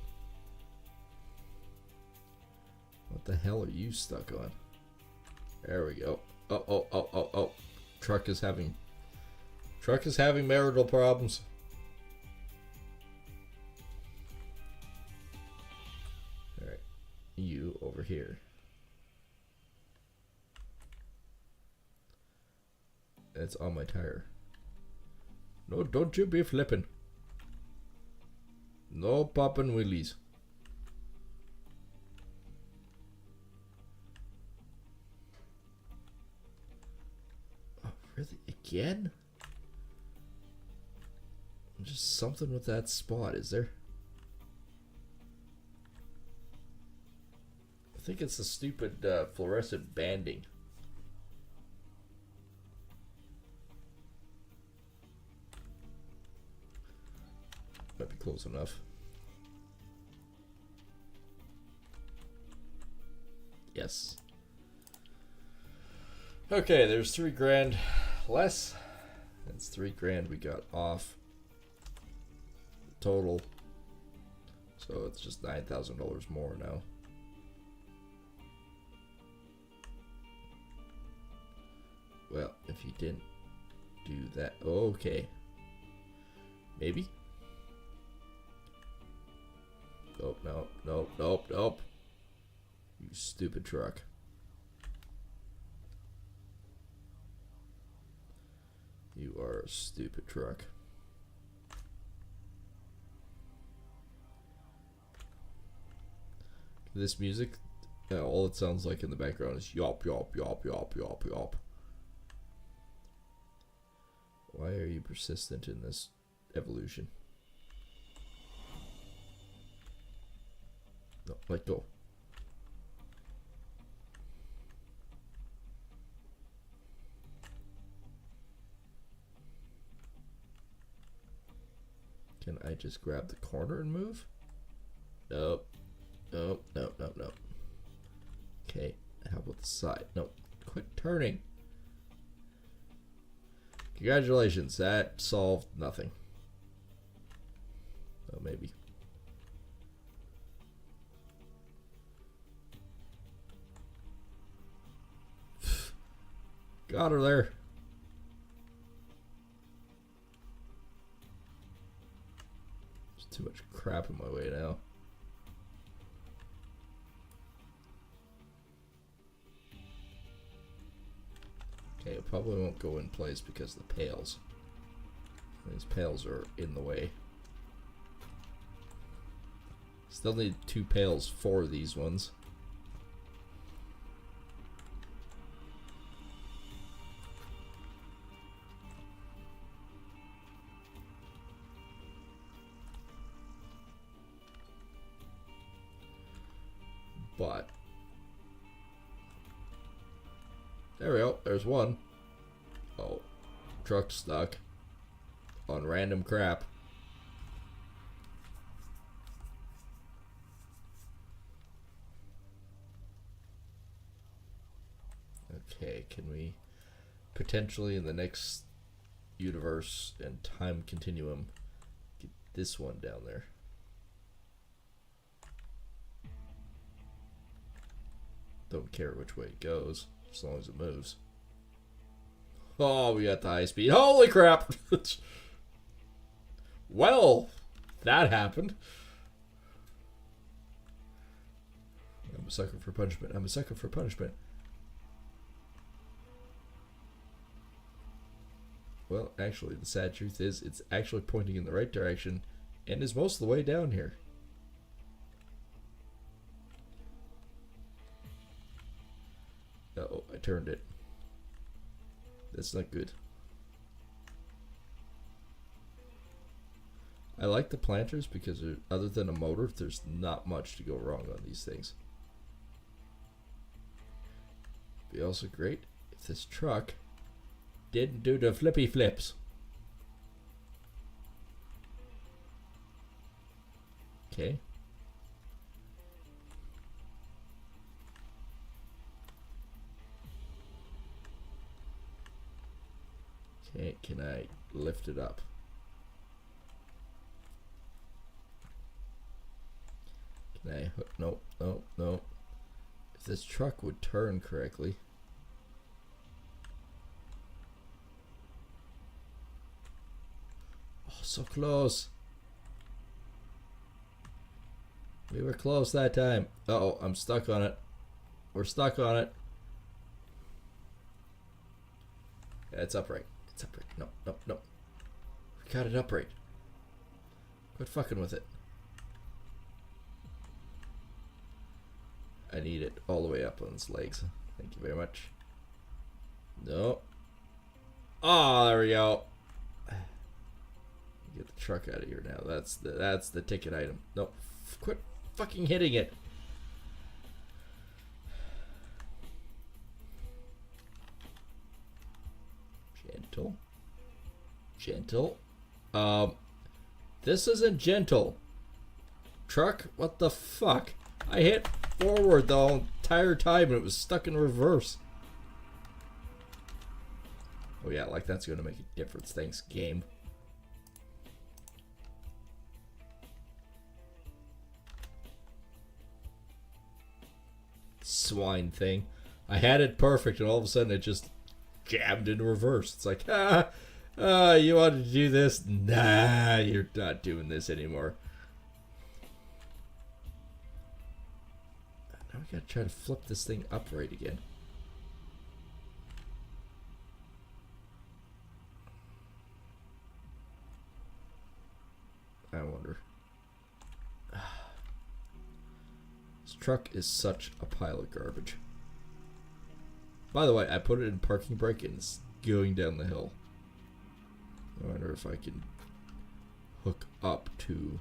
What the hell are you stuck on? There we go. Oh. Truck is having marital problems. Alright. You over here. It's on my tire. No, don't you be flipping. No popping wheelies. Oh, really? Again? Just something with that spot, is there? I think it's the stupid fluorescent banding. Might be close enough. Yes. Okay, there's $3,000 less. That's $3,000 we got off. Total So it's just $9,000 more now. Well, if you didn't do that, okay. Maybe. Nope, nope, nope, nope, nope. You stupid truck. You are a stupid truck. This music, all it sounds like in the background is yop, yop, yop, yop, yop, yop. Why are you persistent in this evolution? No, let go. Can I just grab the corner and move? Nope. Nope, nope, nope, nope. Okay, how about the side? Nope, quit turning. Congratulations, that solved nothing. Oh, maybe. Got her there. There's too much crap in my way now. Okay, it probably won't go in place because of the pails. These pails are in the way. Still need 2 pails for these ones. But there we go, there's one. Oh, truck stuck on random crap. Okay, can we potentially in the next universe and time continuum get this one down there? Don't care which way it goes, as long as it moves. Oh, we got the high speed. Holy crap! Well, that happened. I'm a sucker for punishment. I'm a sucker for punishment. Well, actually, the sad truth is it's actually pointing in the right direction and is most of the way down here. Uh-oh, I turned it. That's not good. I like the planters because other than a motor, there's not much to go wrong on these things. Be also great if this truck didn't do the flippy flips. Okay. Okay, can I lift it up? Can I? Nope, nope, nope. If this truck would turn correctly. Oh, so close. We were close that time. Uh-oh, I'm stuck on it. We're stuck on it. Yeah, it's upright. It's upright. No, no, no. We got it upright. Quit fucking with it. I need it all the way up on its legs. Thank you very much. No. Oh, there we go. Get the truck out of here now. That's the ticket item. No, quit fucking hitting it. Gentle. Gentle. This isn't gentle. Truck, what the fuck? I hit forward the entire time and it was stuck in reverse. Oh yeah, like that's gonna make a difference. Thanks, game. swine thing. I had it perfect, and all of a sudden it just jammed in reverse. It's like, you wanted to do this? Nah, you're not doing this anymore. Now we gotta try to flip this thing upright again. I wonder. This truck is such a pile of garbage. By the way, I put it in parking brake and it's going down the hill. I wonder if I can hook up to...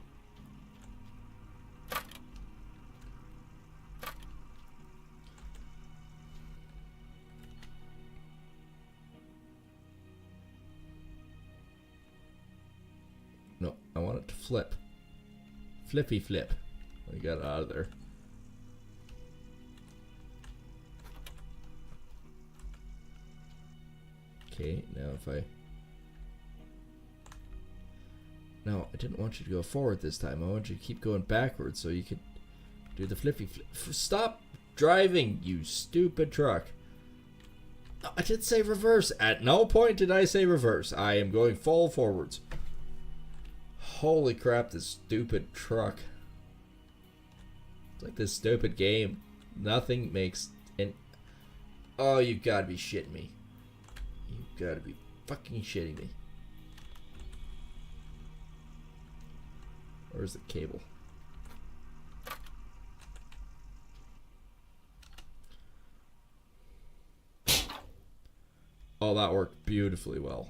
No, I want it to flip. Flippy flip. I got it out of there. Okay, now if I... No, I didn't want you to go forward this time. I want you to keep going backwards so you could do the flippy flip. Stop driving, you stupid truck. No, I did say reverse. At no point did I say reverse. I am going full forwards. Holy crap, this stupid truck. It's like this stupid game. Nothing makes... Oh, you gotta be shitting me. You gotta be fucking shitting me. Where's the cable? Oh, that worked beautifully well.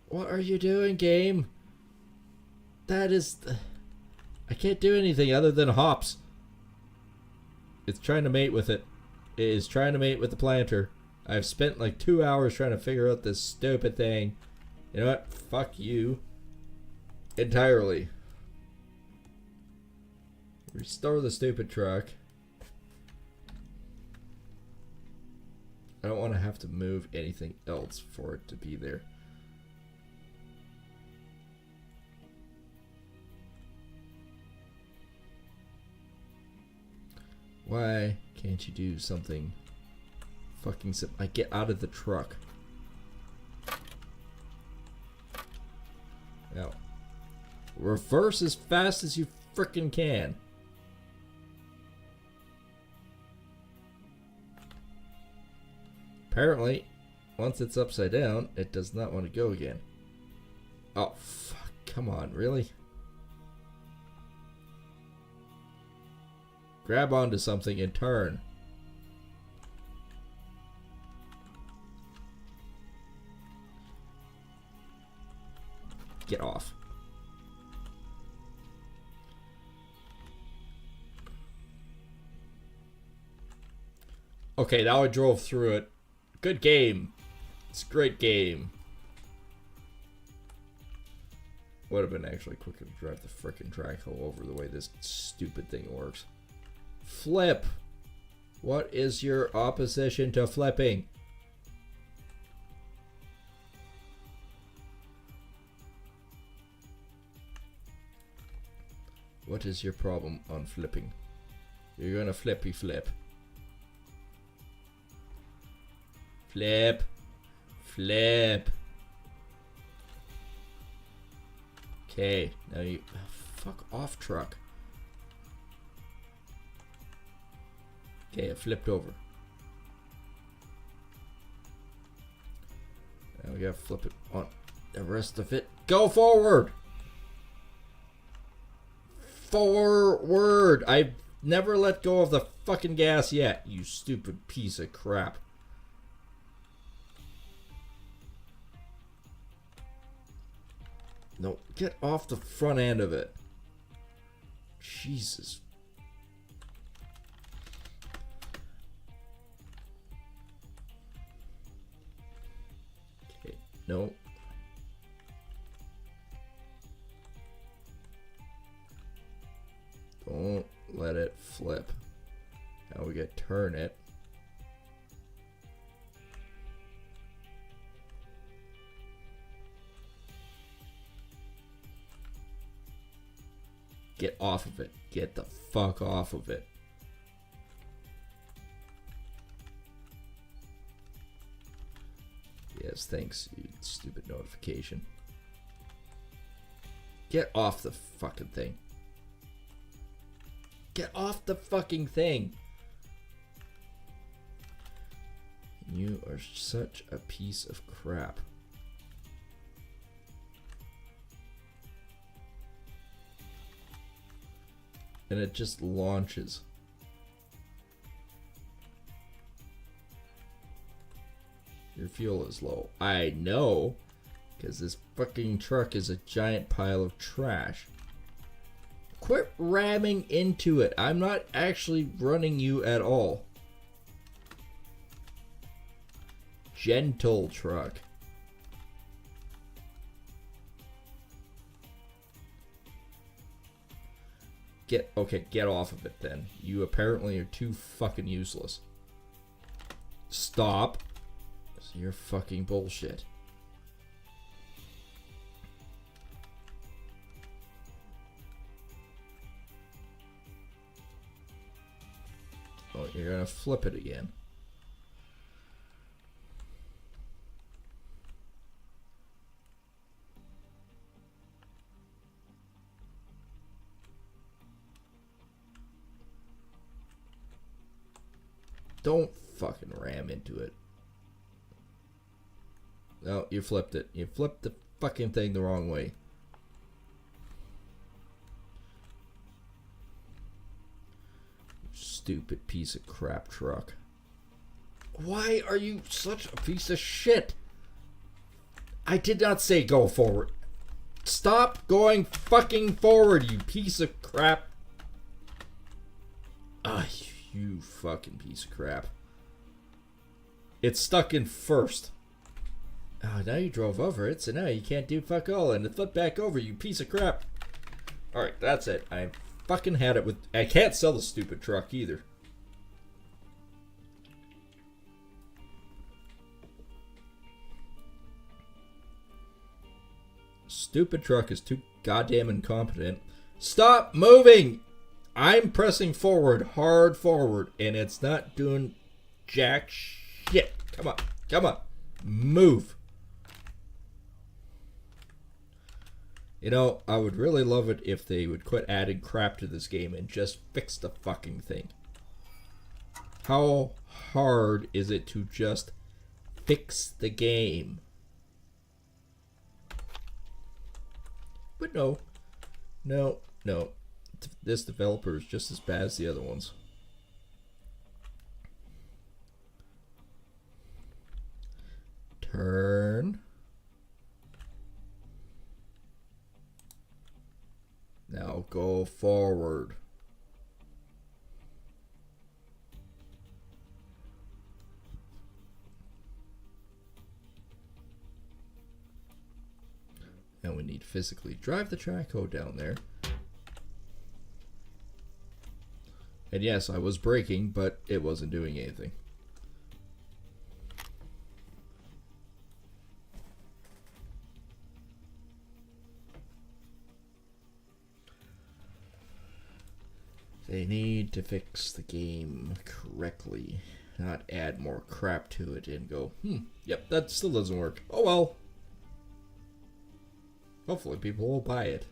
What are you doing, game? That is... I can't do anything other than hops. It's trying to mate with it. It is trying to mate with the planter. I've spent like 2 hours trying to figure out this stupid thing. You know what? Fuck you. Entirely. Restore the stupid truck. I don't want to have to move anything else for it to be there. Why can't you do something fucking simple? I get out of the truck. Now, reverse as fast as you frickin' can. Apparently, once it's upside down, it does not want to go again. Oh, fuck. Come on, really? Grab onto something and turn. Get off. Okay, now I drove through it. Good game. It's a great game. Would have been actually quicker to drive the frickin' track all over the way this stupid thing works. Flip. What is your opposition to flipping? What is your problem on flipping? You're gonna flippy flip. Flip. Flip. Okay, now you... fuck off, truck. Okay, it flipped over. Now we gotta flip it on the rest of it. Go forward! Forward! I've never let go of the fucking gas yet, you stupid piece of crap. No, get off the front end of it. Jesus. Okay, no. Don't let it flip. Now we gotta turn it. Get off of it. Get the fuck off of it. Yes, thanks, you stupid notification. Get off the fucking thing. Get off the fucking thing. You are such a piece of crap. And it just launches. Your fuel is low. I know, because this fucking truck is a giant pile of trash. Quit ramming into it. I'm not actually running you at all. Gentle truck. Get off of it then. You apparently are too fucking useless. Stop. You're fucking bullshit. Oh, you're gonna flip it again. Don't fucking ram into it. No, you flipped it. You flipped the fucking thing the wrong way. Stupid piece of crap truck. Why are you such a piece of shit? I did not say go forward. Stop going fucking forward, you piece of crap. Ah, you fucking piece of crap. It's stuck in first. Oh, now you drove over it, so now you can't do fuck all, and it flipped back over, you piece of crap. Alright, that's it. I fucking had it with... I can't sell the stupid truck either. Stupid truck is too goddamn incompetent. Stop moving! I'm pressing forward, hard forward, and it's not doing jack shit. Come on, come on. Move. You know, I would really love it if they would quit adding crap to this game and just fix the fucking thing. How hard is it to just fix the game? But no. No, no. This developer is just as bad as the other ones. Turn. Now go forward. And we need to physically drive the track code down there. And yes, I was braking, but it wasn't doing anything. They need to fix the game correctly, not add more crap to it and go, yep, that still doesn't work. Oh well. Hopefully people will buy it.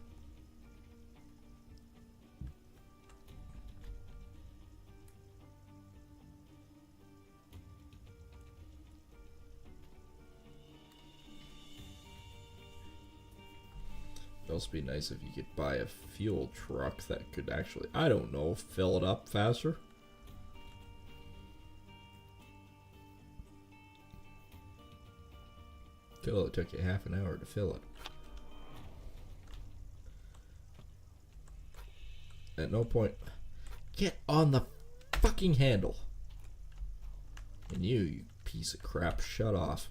It'd also be nice if you could buy a fuel truck that could actually, I don't know, fill it up faster. It took you half an hour to fill it. At no point, get on the fucking handle. And you piece of crap, shut off.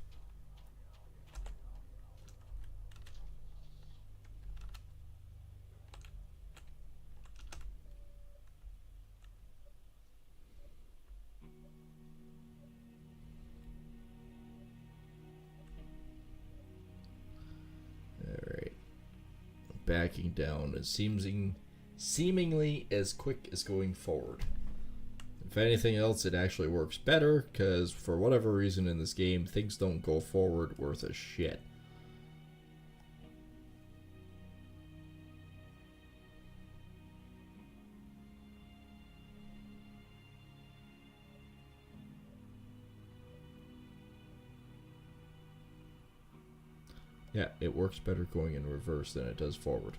Alright. Backing down. It seems seemingly as quick as going forward. If anything else, it actually works better, because for whatever reason in this game, things don't go forward worth a shit. Yeah, it works better going in reverse than it does forward.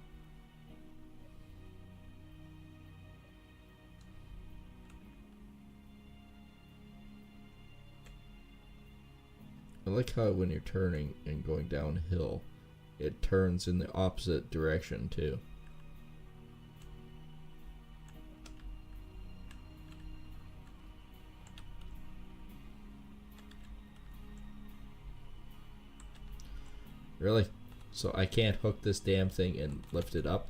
I like how when you're turning and going downhill, it turns in the opposite direction too. Really? So I can't hook this damn thing and lift it up?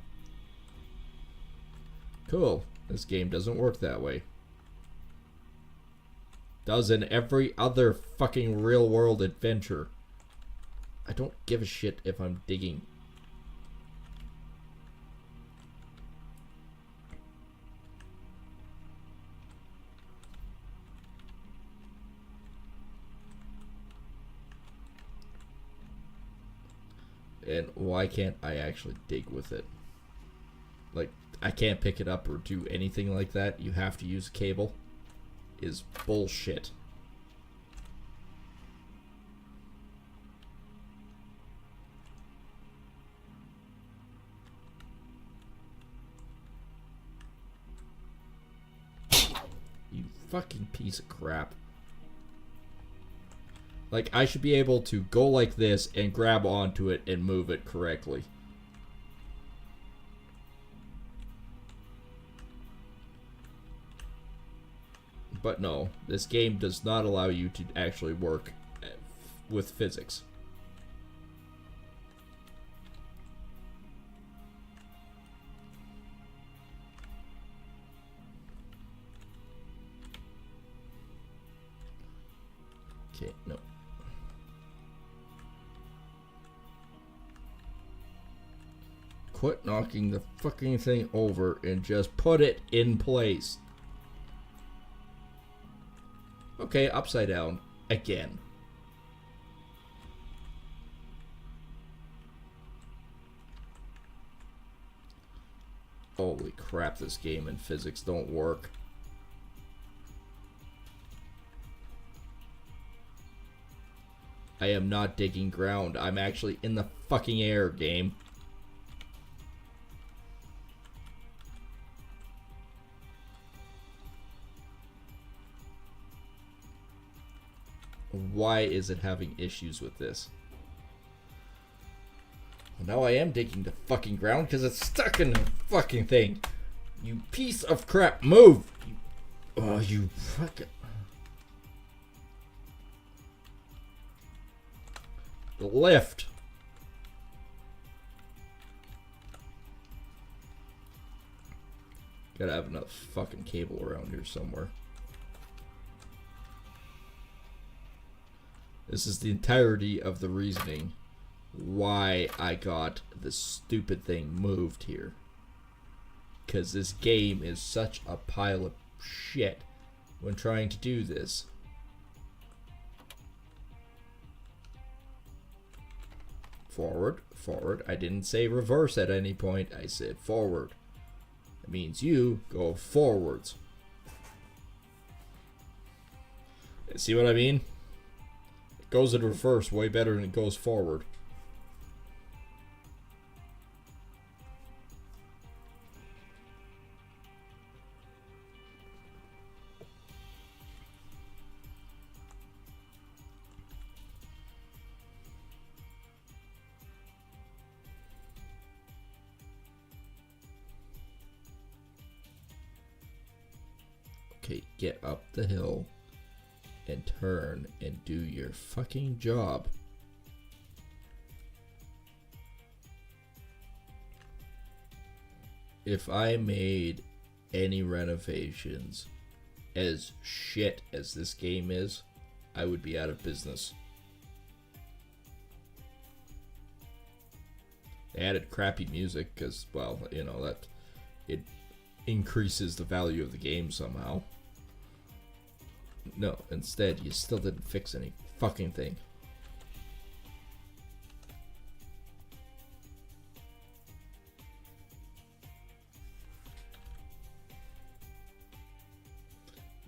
Cool. This game doesn't work that way. Does in every other fucking real world adventure. I don't give a shit if I'm digging. And why can't I actually dig with it? Like, I can't pick it up or do anything like that. You have to use a cable. Is bullshit. You fucking piece of crap. Like, I should be able to go like this and grab onto it and move it correctly. But no, this game does not allow you to actually work with physics. Okay, no. Quit knocking the fucking thing over and just put it in place. Okay, upside down. Again. Holy crap, this game and physics don't work. I am not digging ground. I'm actually in the fucking air, game. Why is it having issues with this? Well, now I am digging the fucking ground because it's stuck in the fucking thing. You piece of crap, move! Oh, you fucking... Lift! Gotta have enough fucking cable around here somewhere. This is the entirety of the reasoning why I got this stupid thing moved here. Because this game is such a pile of shit when trying to do this. Forward, forward. I didn't say reverse at any point. I said forward. It means you go forwards. See what I mean? It goes in reverse way better than it goes forward. Okay, get up the hill and turn and do your fucking job. If I made any renovations as shit as this game is, I would be out of business. They added crappy music because, well, you know, that it increases the value of the game somehow. No, instead, you still didn't fix any fucking thing.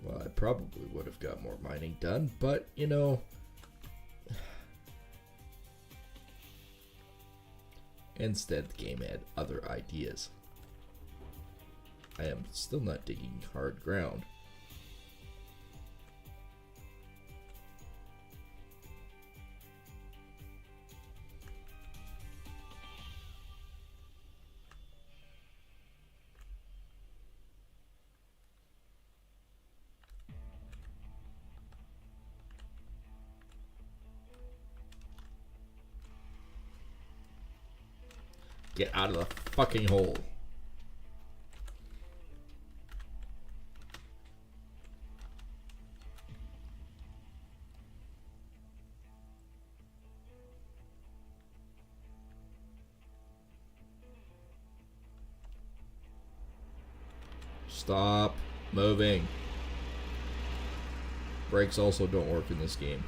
Well, I probably would have got more mining done, but, you know... Instead, the game had other ideas. I am still not digging hard ground. Get out of the fucking hole. Stop moving. Brakes also don't work in this game.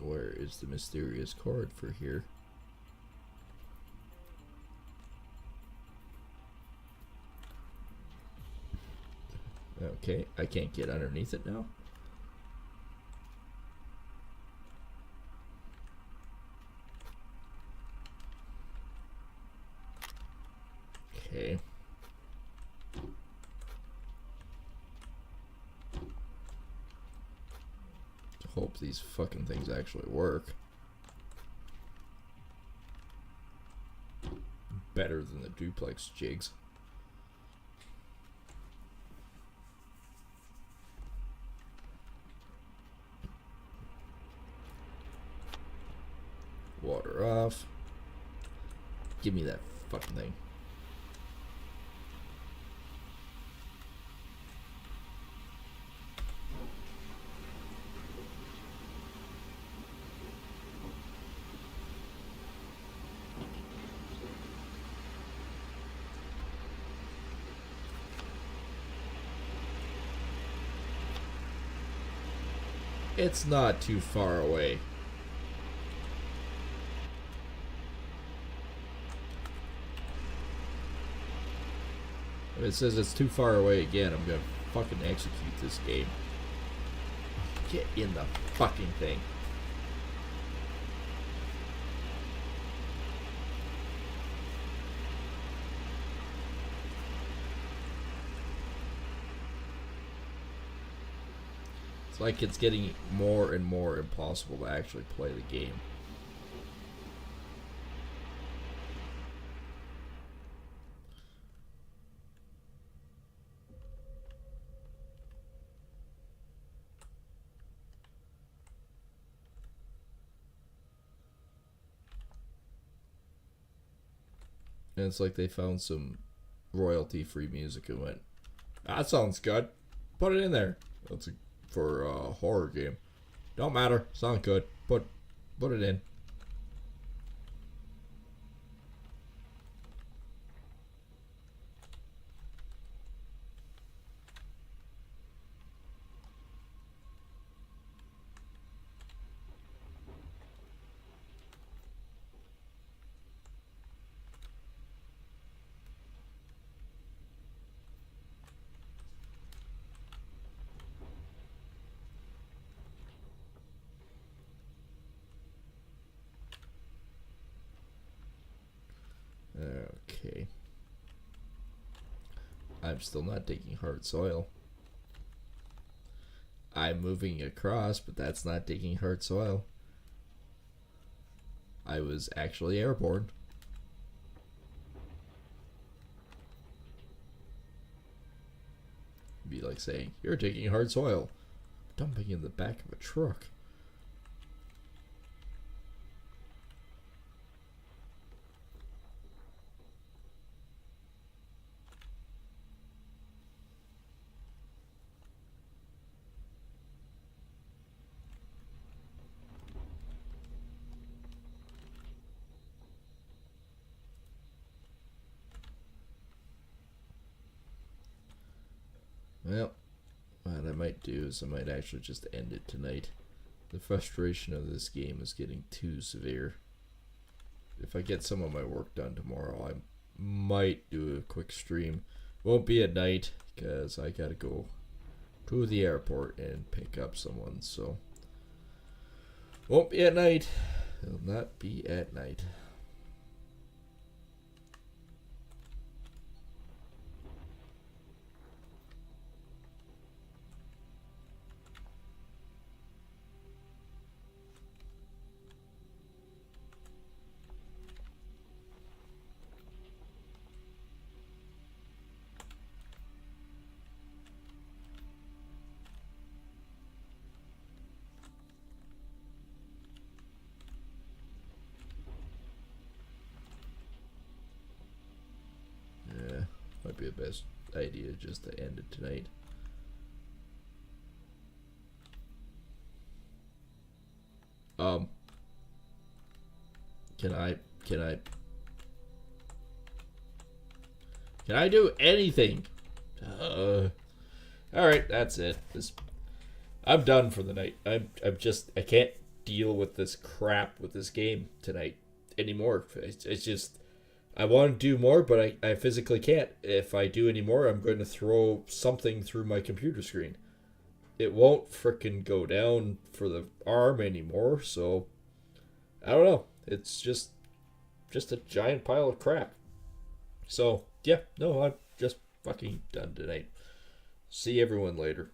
Where is the mysterious cord for here? Okay, I can't get underneath it now. Okay. Hope these fucking things actually work. Better than the duplex jigs. Water off. Give me that fucking thing. It's not too far away. If it says it's too far away again, I'm gonna fucking execute this game. Get in the fucking thing. It's like it's getting more and more impossible to actually play the game. And it's like they found some royalty-free music and went, that sounds good. Put it in there. That's for a horror game. Don't matter. Sound good. Put it in. Okay. I'm still not digging hard soil. I'm moving across, but that's not digging hard soil. I was actually airborne. It'd be like saying, you're digging hard soil. Dumping in the back of a truck. might do is I might actually just end it tonight. The frustration of this game is getting too severe. If I get some of my work done tomorrow, I might do a quick stream. Won't be at night because I gotta go to the airport and pick up someone, so won't be at night. It'll not be at night. Might be the best idea just to end it tonight. Can I do anything? Alright, that's it. I'm done for the night. I can't deal with this crap with this game tonight anymore. It's just, I want to do more, but I physically can't. If I do any more, I'm going to throw something through my computer screen. It won't frickin' go down for the arm anymore, so I don't know. It's just a giant pile of crap. So, yeah, no, I'm just fucking done tonight. See everyone later.